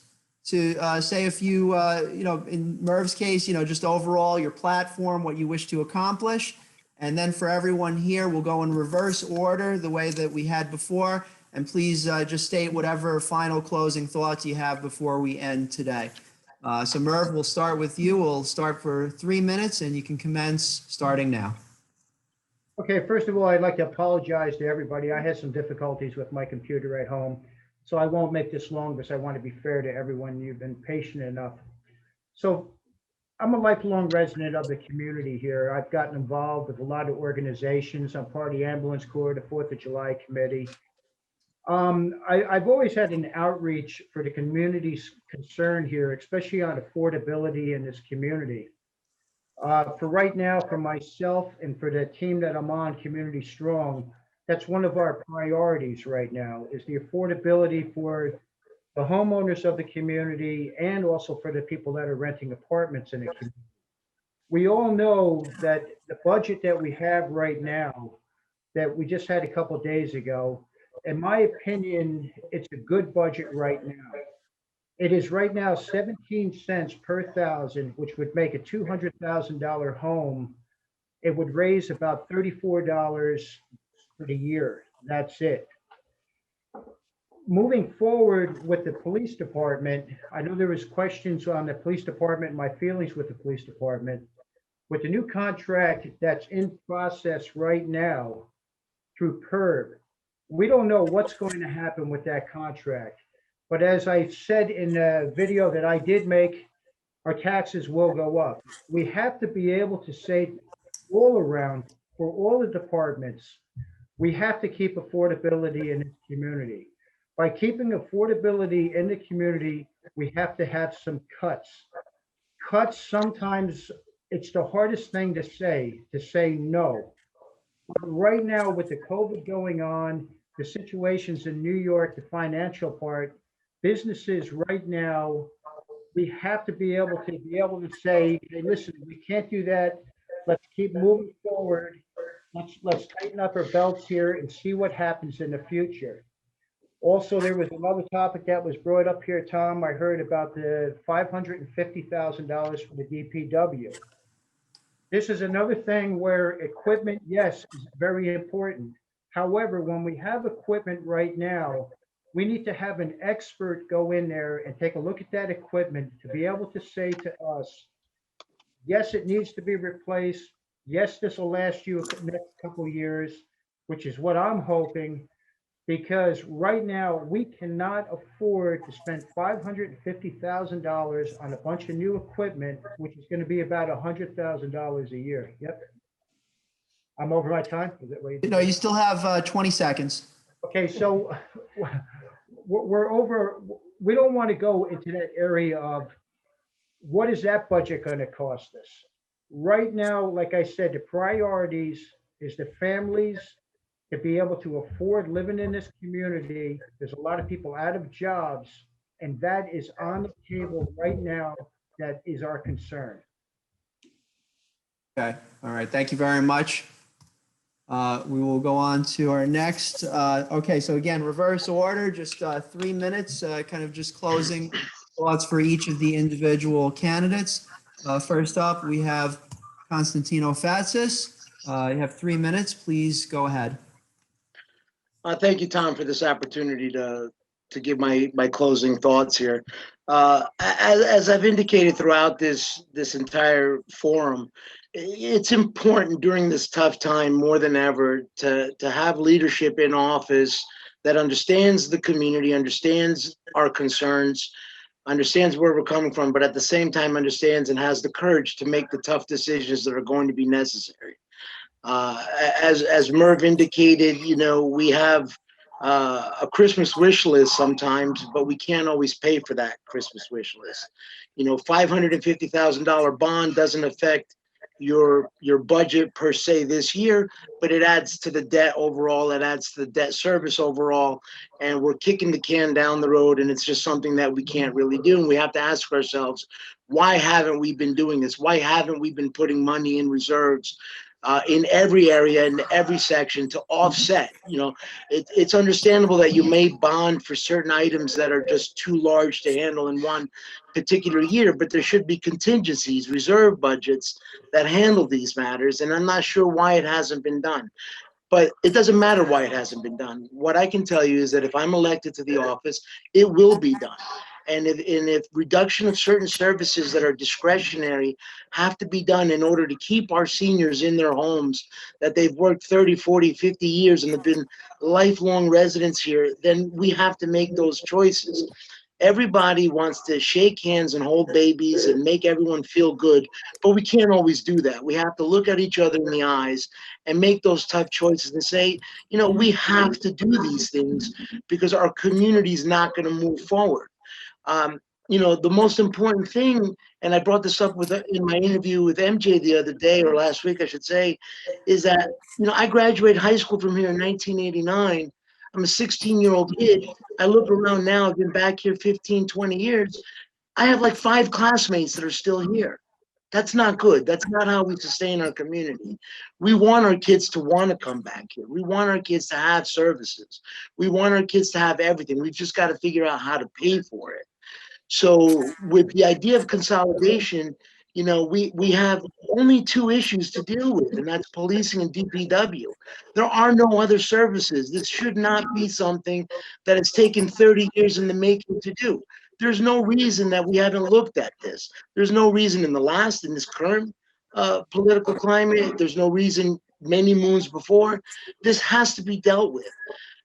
to say if you, in Merv's case, just overall your platform, what you wish to accomplish. And then for everyone here, we'll go in reverse order the way that we had before. And please just state whatever final closing thoughts you have before we end today. So Merv, we'll start with you. We'll start for 3 minutes and you can commence starting now. Okay, first of all, I'd like to apologize to everybody. I had some difficulties with my computer at home, so I won't make this long because I want to be fair to everyone. You've been patient enough. So I'm a lifelong resident of the community here. I've gotten involved with a lot of organizations. I'm part of the Ambulance Corps, the 4th of July Committee. I've always had an outreach for the community's concern here, especially on affordability in this community. For right now, for myself and for the team that I'm on, Community Strong, that's one of our priorities right now is the affordability for the homeowners of the community and also for the people that are renting apartments in the community. We all know that the budget that we have right now, that we just had a couple of days ago, in my opinion, it's a good budget right now. It is right now 17 cents per thousand, which would make a $200,000 home. It would raise about $34 for the year. That's it. Moving forward with the police department, I know there was questions on the police department, my feelings with the police department. With the new contract that's in process right now through PERB, we don't know what's going to happen with that contract. But as I said in a video that I did make, our taxes will go up. We have to be able to say all around for all the departments, we have to keep affordability in the community. By keeping affordability in the community, we have to have some cuts. Cuts, sometimes it's the hardest thing to say no. But right now with the COVID going on, the situations in New York, the financial part, businesses right now, we have to be able to say, hey, listen, we can't do that. Let's keep moving forward. Let's tighten up our belts here and see what happens in the future. Also, there was another topic that was brought up here, Tom. I heard about the $550,000 for the DPW. This is another thing where equipment, yes, is very important. However, when we have equipment right now, we need to have an expert go in there and take a look at that equipment to be able to say to us, yes, it needs to be replaced. Yes, this will last you the next couple of years, which is what I'm hoping, because right now we cannot afford to spend $550,000 on a bunch of new equipment, which is going to be about $100,000 a year. Yep. I'm over my time. Is that what No, you still have 20 seconds. Okay, so we're over. We don't want to go into that area of what is that budget going to cost us. Right now, like I said, the priorities is the families to be able to afford living in this community. There's a lot of people out of jobs, and that is on the table right now. That is our concern. Okay. All right. Thank you very much. We will go on to our next. Okay. So again, reverse order, just 3 minutes, kind of just closing thoughts for each of the individual candidates. First up, we have Constantino Fatsis. You have 3 minutes. Please go ahead. Thank you, Tom, for this opportunity to give my closing thoughts here. As I've indicated throughout this entire forum, it's important during this tough time more than ever to have leadership in office that understands the community, understands our concerns, understands where we're coming from, but at the same time understands and has the courage to make the tough decisions that are going to be necessary. As Merv indicated, you know, we have a Christmas wish list sometimes, but we can't always pay for that Christmas wish list. You know, $550,000 bond doesn't affect your budget per se this year, but it adds to the debt overall, it adds to the debt service overall, and we're kicking the can down the road, and it's just something that we can't really do. And we have to ask ourselves, why haven't we been doing this? Why haven't we been putting money in reserves in every area, in every section to offset? You know, it's understandable that you may bond for certain items that are just too large to handle in one particular year, but there should be contingencies, reserve budgets that handle these matters. And I'm not sure why it hasn't been done, but it doesn't matter why it hasn't been done. What I can tell you is that if I'm elected to the office, it will be done. And if reduction of certain services that are discretionary have to be done in order to keep our seniors in their homes, that they've worked 30, 40, 50 years and have been lifelong residents here, then we have to make those choices. Everybody wants to shake hands and hold babies and make everyone feel good, but we can't always do that. We have to look at each other in the eyes and make those tough choices and say, we have to do these things because our community is not going to move forward. The most important thing, and I brought this up in my interview with MJ the other day, or last week, I should say, is that, I graduated high school from here in 1989. I'm a 16-year-old kid. I look around now, I've been back here 15, 20 years. I have like 5 classmates that are still here. That's not good. That's not how we sustain our community. We want our kids to want to come back here. We want our kids to have services. We want our kids to have everything. We've just got to figure out how to pay for it. So with the idea of consolidation, we have only 2 issues to deal with, and that's policing and DPW. There are no other services. This should not be something that has taken 30 years in the making to do. There's no reason that we haven't looked at this. There's no reason in this current political climate. There's no reason many moons before. This has to be dealt with.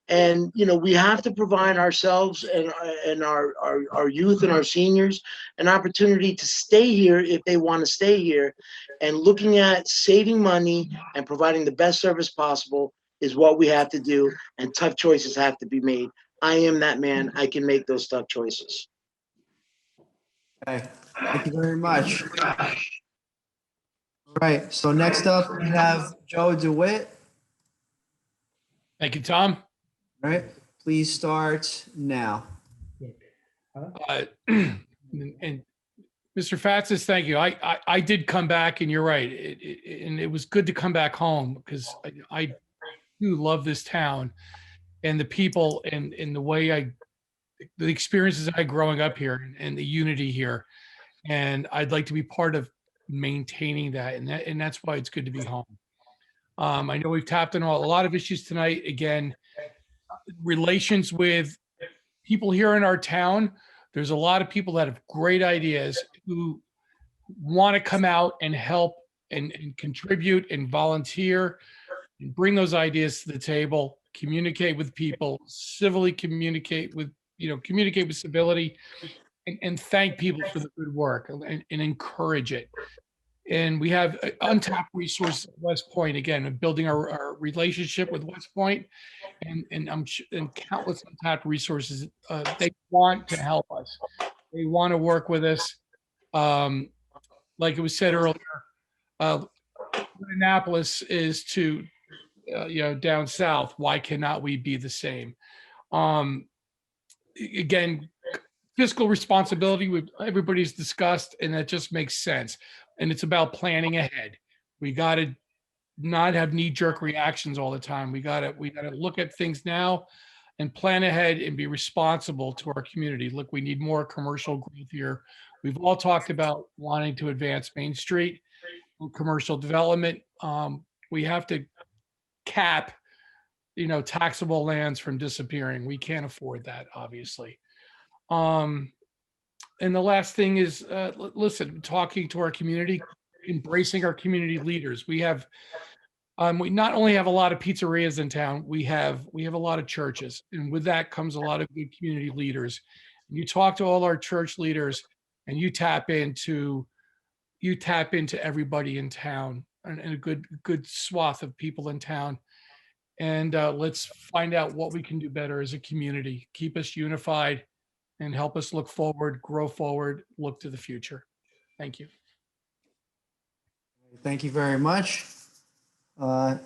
And, we have to provide ourselves and our youth and our seniors an opportunity to stay here if they want to stay here. And looking at saving money and providing the best service possible is what we have to do. And tough choices have to be made. I am that man. I can make those tough choices. Okay, thank you very much. All right, so next up we have Joe DeWitt. Thank you, Tom. All right, please start now. And Mr. Fatsis, thank you. I did come back, and you're right. And it was good to come back home because I do love this town and the people and the way the experiences I had growing up here and the unity here. And I'd like to be part of maintaining that. And that's why it's good to be home. I know we've tapped on a lot of issues tonight. Again, relations with people here in our town. There's a lot of people that have great ideas who want to come out and help and contribute and volunteer and bring those ideas to the table, communicate with people, civilly communicate with civility and thank people for the good work and encourage it. And we have untapped resources at West Point, again, building our relationship with West Point and countless untapped resources. They want to help us. They want to work with us. Like it was said earlier, Annapolis is to, down south. Why cannot we be the same? Again, fiscal responsibility, everybody's discussed, and that just makes sense. And it's about planning ahead. We got to not have knee-jerk reactions all the time. We got to look at things now and plan ahead and be responsible to our community. Look, we need more commercial growth here. We've all talked about wanting to advance Main Street and commercial development. We have to cap, taxable lands from disappearing. We can't afford that, obviously. And the last thing is, listen, talking to our community, embracing our community leaders. We not only have a lot of pizzerias in town, we have a lot of churches, and with that comes a lot of good community leaders. You talk to all our church leaders, and you tap into everybody in town and a good swath of people in town. And let's find out what we can do better as a community. Keep us unified and help us look forward, grow forward, look to the future. Thank you. Thank you very much.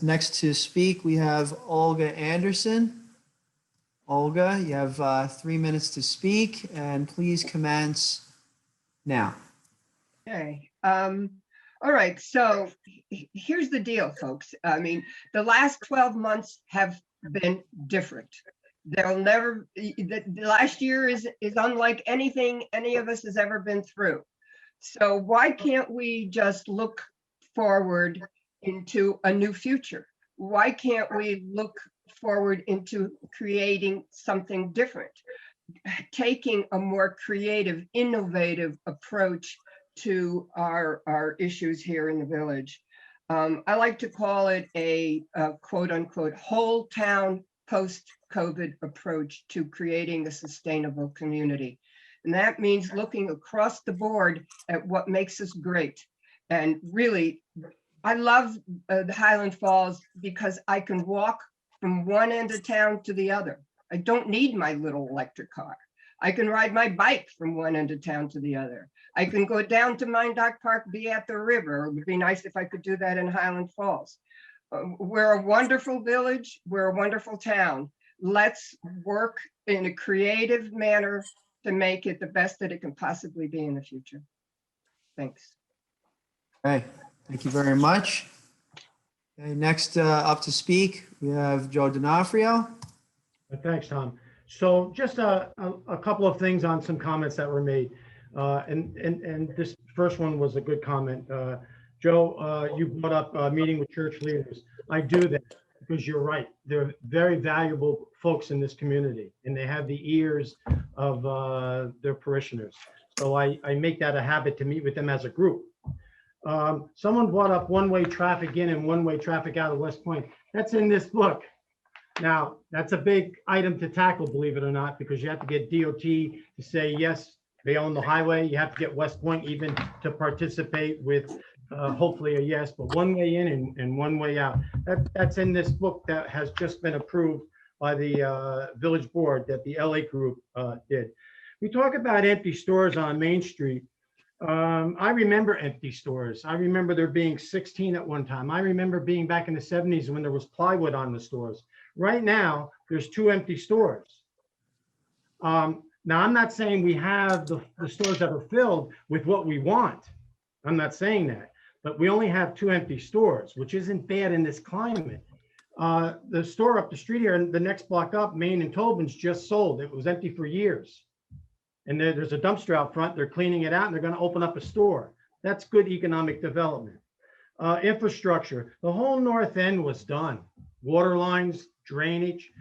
Next to speak, we have Olga Anderson. Olga, you have 3 minutes to speak, and please commence now. Okay. All right. So here's the deal, folks. I mean, the last 12 months have been different. The last year is unlike anything any of us has ever been through. So why can't we just look forward into a new future? Why can't we look forward into creating something different? Taking a more creative, innovative approach to our issues here in the village. I like to call it a quote unquote whole town post-COVID approach to creating a sustainable community. And that means looking across the board at what makes us great. And really, I love the Highland Falls because I can walk from one end of town to the other. I don't need my little electric car. I can ride my bike from one end of town to the other. I can go down to Mindock Park, be at the river. It would be nice if I could do that in Highland Falls. We're a wonderful village. We're a wonderful town. Let's work in a creative manner to make it the best that it can possibly be in the future. Thanks. Okay, thank you very much. Okay, next up to speak, we have Joe D'Onofrio. Thanks, Tom. So just a couple of things on some comments that were made. And this first one was a good comment. Joe, you brought up meeting with church leaders. I do that because you're right. They're very valuable folks in this community, and they have the ears of their parishioners. So I make that a habit to meet with them as a group. Someone brought up one-way traffic in and one-way traffic out of West Point. That's in this book. Now, that's a big item to tackle, believe it or not, because you have to get DOT to say, yes, they own the highway. You have to get West Point even to participate with hopefully a yes, but one way in and one way out. That's in this book that has just been approved by the village board that the LA group did. We talk about empty stores on Main Street. I remember empty stores. I remember there being 16 at one time. I remember being back in the 70s when there was plywood on the stores. Right now, there's 2 empty stores. Now, I'm not saying we have the stores that are filled with what we want. I'm not saying that, but we only have 2 empty stores, which isn't bad in this climate. The store up the street here, and the next block up, Main and Tobin's, just sold. It was empty for years. And there's a dumpster out front. They're cleaning it out and they're going to open up a store. That's good economic development. Infrastructure. The whole north end was done. Water lines, drainage.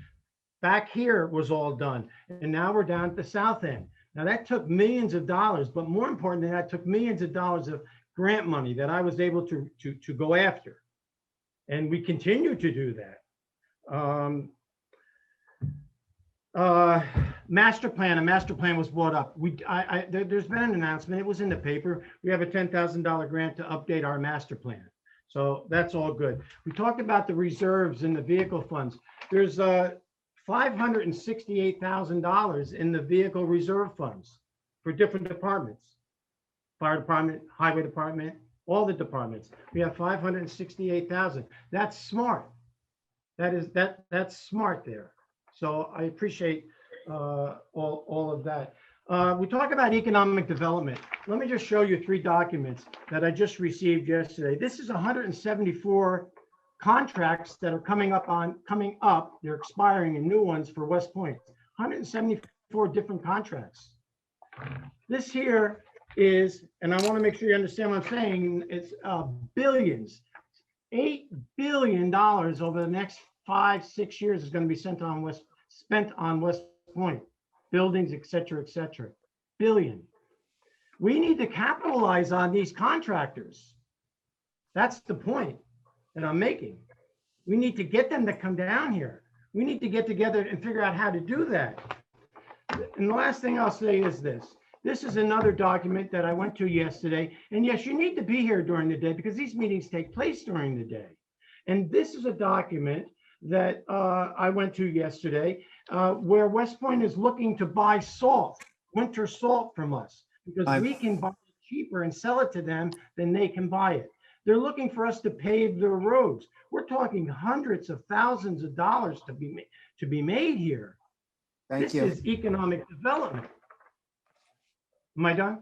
Back here was all done. And now we're down at the south end. Now that took millions of dollars, but more important than that, took millions of dollars of grant money that I was able to go after. And we continue to do that. Master plan, a master plan was brought up. There's been an announcement. It was in the paper. We have a $10,000 grant to update our master plan. So that's all good. We talked about the reserves and the vehicle funds. There's $568,000 in the vehicle reserve funds for different departments. Fire department, highway department, all the departments. We have 568,000. That's smart. That's smart there. So I appreciate all of that. We talk about economic development. Let me just show you 3 documents that I just received yesterday. This is 174 contracts that are coming up. They're expiring, and new ones for West Point. 174 different contracts. This here is, and I want to make sure you understand what I'm saying, it's billions. $8 billion over the next 5-6 years is going to be spent on West Point, buildings, et cetera, et cetera. Billion. We need to capitalize on these contractors. That's the point that I'm making. We need to get them to come down here. We need to get together and figure out how to do that. And the last thing I'll say is this. This is another document that I went to yesterday. And yes, you need to be here during the day because these meetings take place during the day. And this is a document that I went to yesterday where West Point is looking to buy salt, winter salt from us, because we can buy it cheaper and sell it to them than they can buy it. They're looking for us to pave their roads. We're talking hundreds of thousands of dollars to be made here. Thank you. This is economic development. Am I done?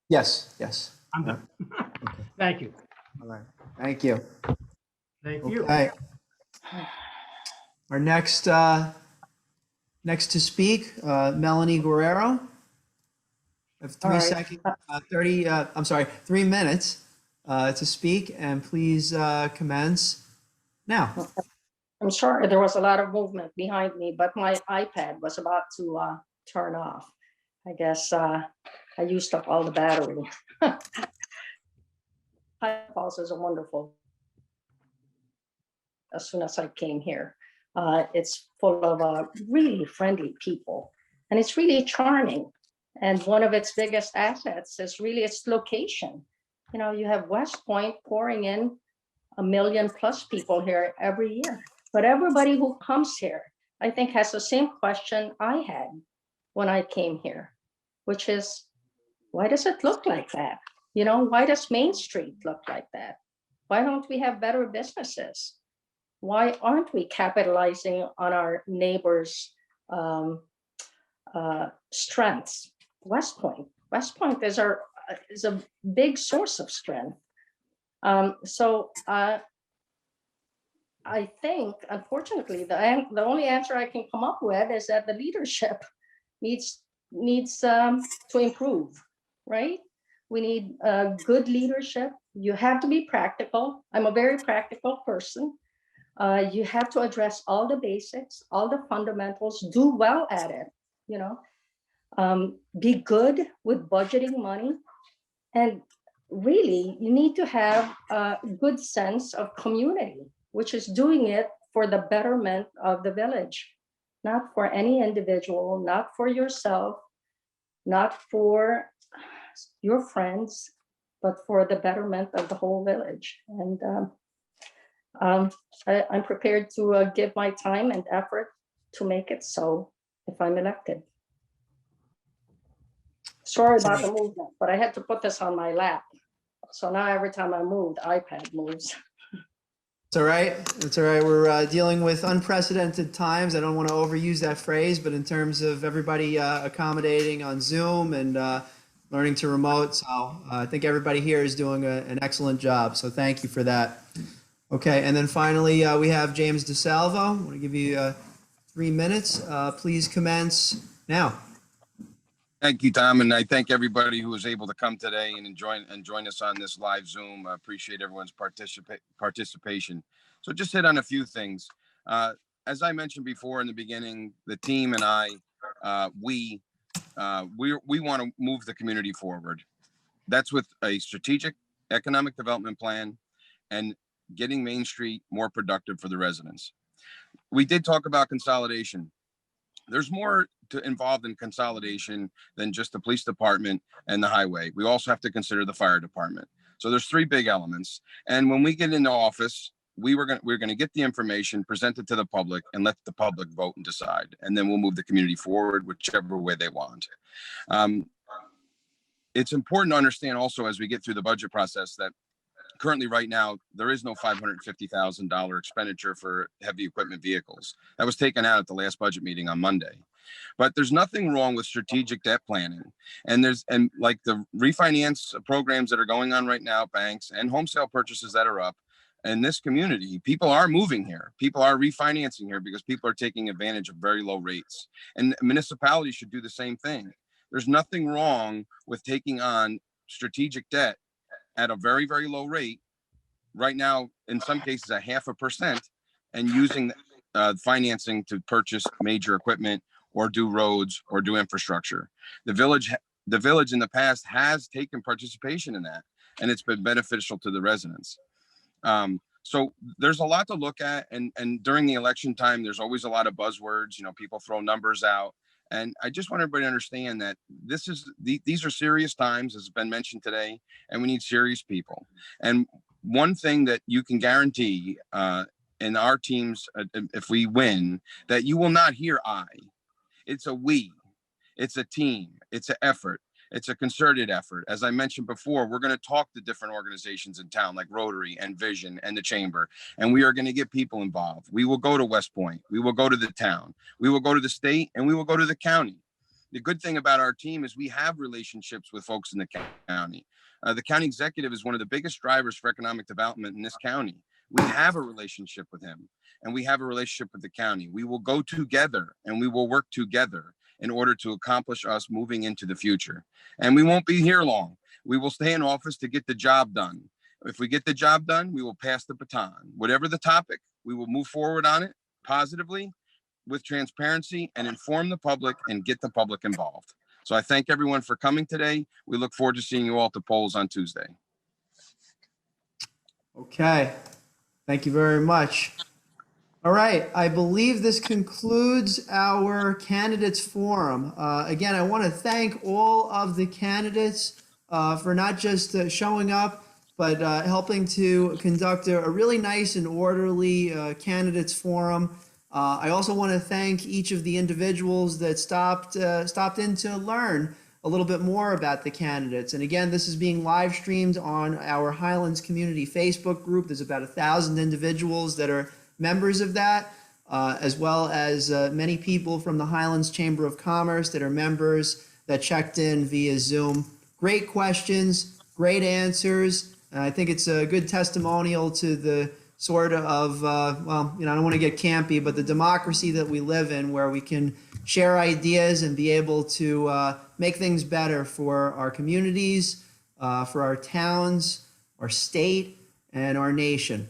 Yes, yes. I'm done. Okay. Thank you. All right. Thank you. Thank you. Okay. Our next to speak, Melanie Guerrero. I have 3 seconds, 3 minutes to speak, and please commence now. I'm sorry, there was a lot of movement behind me, but my iPad was about to turn off. I guess I used up all the battery. Highland Falls is a wonderful. As soon as I came here, it's full of really friendly people, and it's really charming. And one of its biggest assets is really its location. You know, you have West Point pouring in 1 million plus people here every year. But everybody who comes here, I think, has the same question I had when I came here, which is, why does it look like that? You know, why does Main Street look like that? Why don't we have better businesses? Why aren't we capitalizing on our neighbors' strengths? West Point is a big source of strength. So I think, unfortunately, the only answer I can come up with is that the leadership needs to improve, right? We need good leadership. You have to be practical. I'm a very practical person. You have to address all the basics, all the fundamentals, do well at it, you know, be good with budgeting money. And really, you need to have a good sense of community, which is doing it for the betterment of the village, not for any individual, not for yourself, not for your friends, but for the betterment of the whole village. And I'm prepared to give my time and effort to make it so if I'm elected. Sorry about the movement, but I had to put this on my lap. So now every time I move, the iPad moves. It's all right. It's all right. We're dealing with unprecedented times. I don't want to overuse that phrase, but in terms of everybody accommodating on Zoom and learning to remote, so I think everybody here is doing an excellent job. So thank you for that. Okay, and then finally we have James DeSalvo. I want to give you 3 minutes. Please commence now. Thank you, Tom, and I thank everybody who was able to come today and join us on this live Zoom. I appreciate everyone's participation. So just hit on a few things. As I mentioned before in the beginning, the team and I, we want to move the community forward. That's with a strategic economic development plan and getting Main Street more productive for the residents. We did talk about consolidation. There's more involved in consolidation than just the police department and the highway. We also have to consider the fire department. So there's 3 big elements. And when we get into office, we're going to get the information, present it to the public, and let the public vote and decide. And then we'll move the community forward whichever way they want. It's important to understand also as we get through the budget process that currently right now, there is no $550,000 expenditure for heavy equipment vehicles. That was taken out at the last budget meeting on Monday. But there's nothing wrong with strategic debt planning. And like the refinance programs that are going on right now, banks and home sale purchases that are up in this community, people are moving here. People are refinancing here because people are taking advantage of very low rates. And municipalities should do the same thing. There's nothing wrong with taking on strategic debt at a very, very low rate right now, in some cases, 0.5%, and using financing to purchase major equipment or do roads or do infrastructure. The village in the past has taken participation in that, and it's been beneficial to the residents. So there's a lot to look at, and during the election time, there's always a lot of buzzwords. You know, people throw numbers out. And I just want everybody to understand that these are serious times, as has been mentioned today, and we need serious people. And one thing that you can guarantee in our teams, if we win, that you will not hear I. It's a we. It's a team. It's an effort. It's a concerted effort. As I mentioned before, we're going to talk to different organizations in town like Rotary and Vision and the Chamber, and we are going to get people involved. We will go to West Point. We will go to the town. We will go to the state, and we will go to the county. The good thing about our team is we have relationships with folks in the county. The county executive is one of the biggest drivers for economic development in this county. We have a relationship with him, and we have a relationship with the county. We will go together, and we will work together in order to accomplish us moving into the future. And we won't be here long. We will stay in office to get the job done. If we get the job done, we will pass the baton. Whatever the topic, we will move forward on it positively with transparency and inform the public and get the public involved. So I thank everyone for coming today. We look forward to seeing you all at the polls on Tuesday. Okay. Thank you very much. All right, I believe this concludes our candidates forum. Again, I want to thank all of the candidates for not just showing up, but helping to conduct a really nice and orderly candidates forum. I also want to thank each of the individuals that stopped in to learn a little bit more about the candidates. And again, this is being live streamed on our Highlands Community Facebook group. There's about 1,000 individuals that are members of that, as well as many people from the Highlands Chamber of Commerce that are members that checked in via Zoom. Great questions, great answers. I think it's a good testimonial to the sort of, well, I don't want to get campy, but the democracy that we live in, where we can share ideas and be able to make things better for our communities, for our towns, our state, and our nation.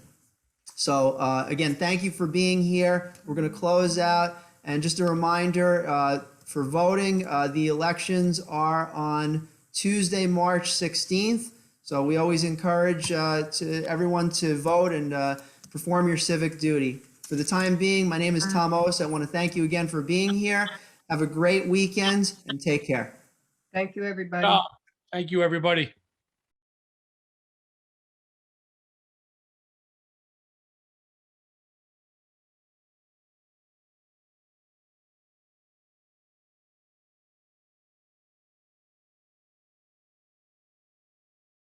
So again, thank you for being here. We're going to close out. And just a reminder, for voting, the elections are on Tuesday, March 16th. So we always encourage everyone to vote and perform your civic duty. For the time being, my name is Tom Osa. I want to thank you again for being here. Have a great weekend and take care. Thank you, everybody. Thank you, everybody.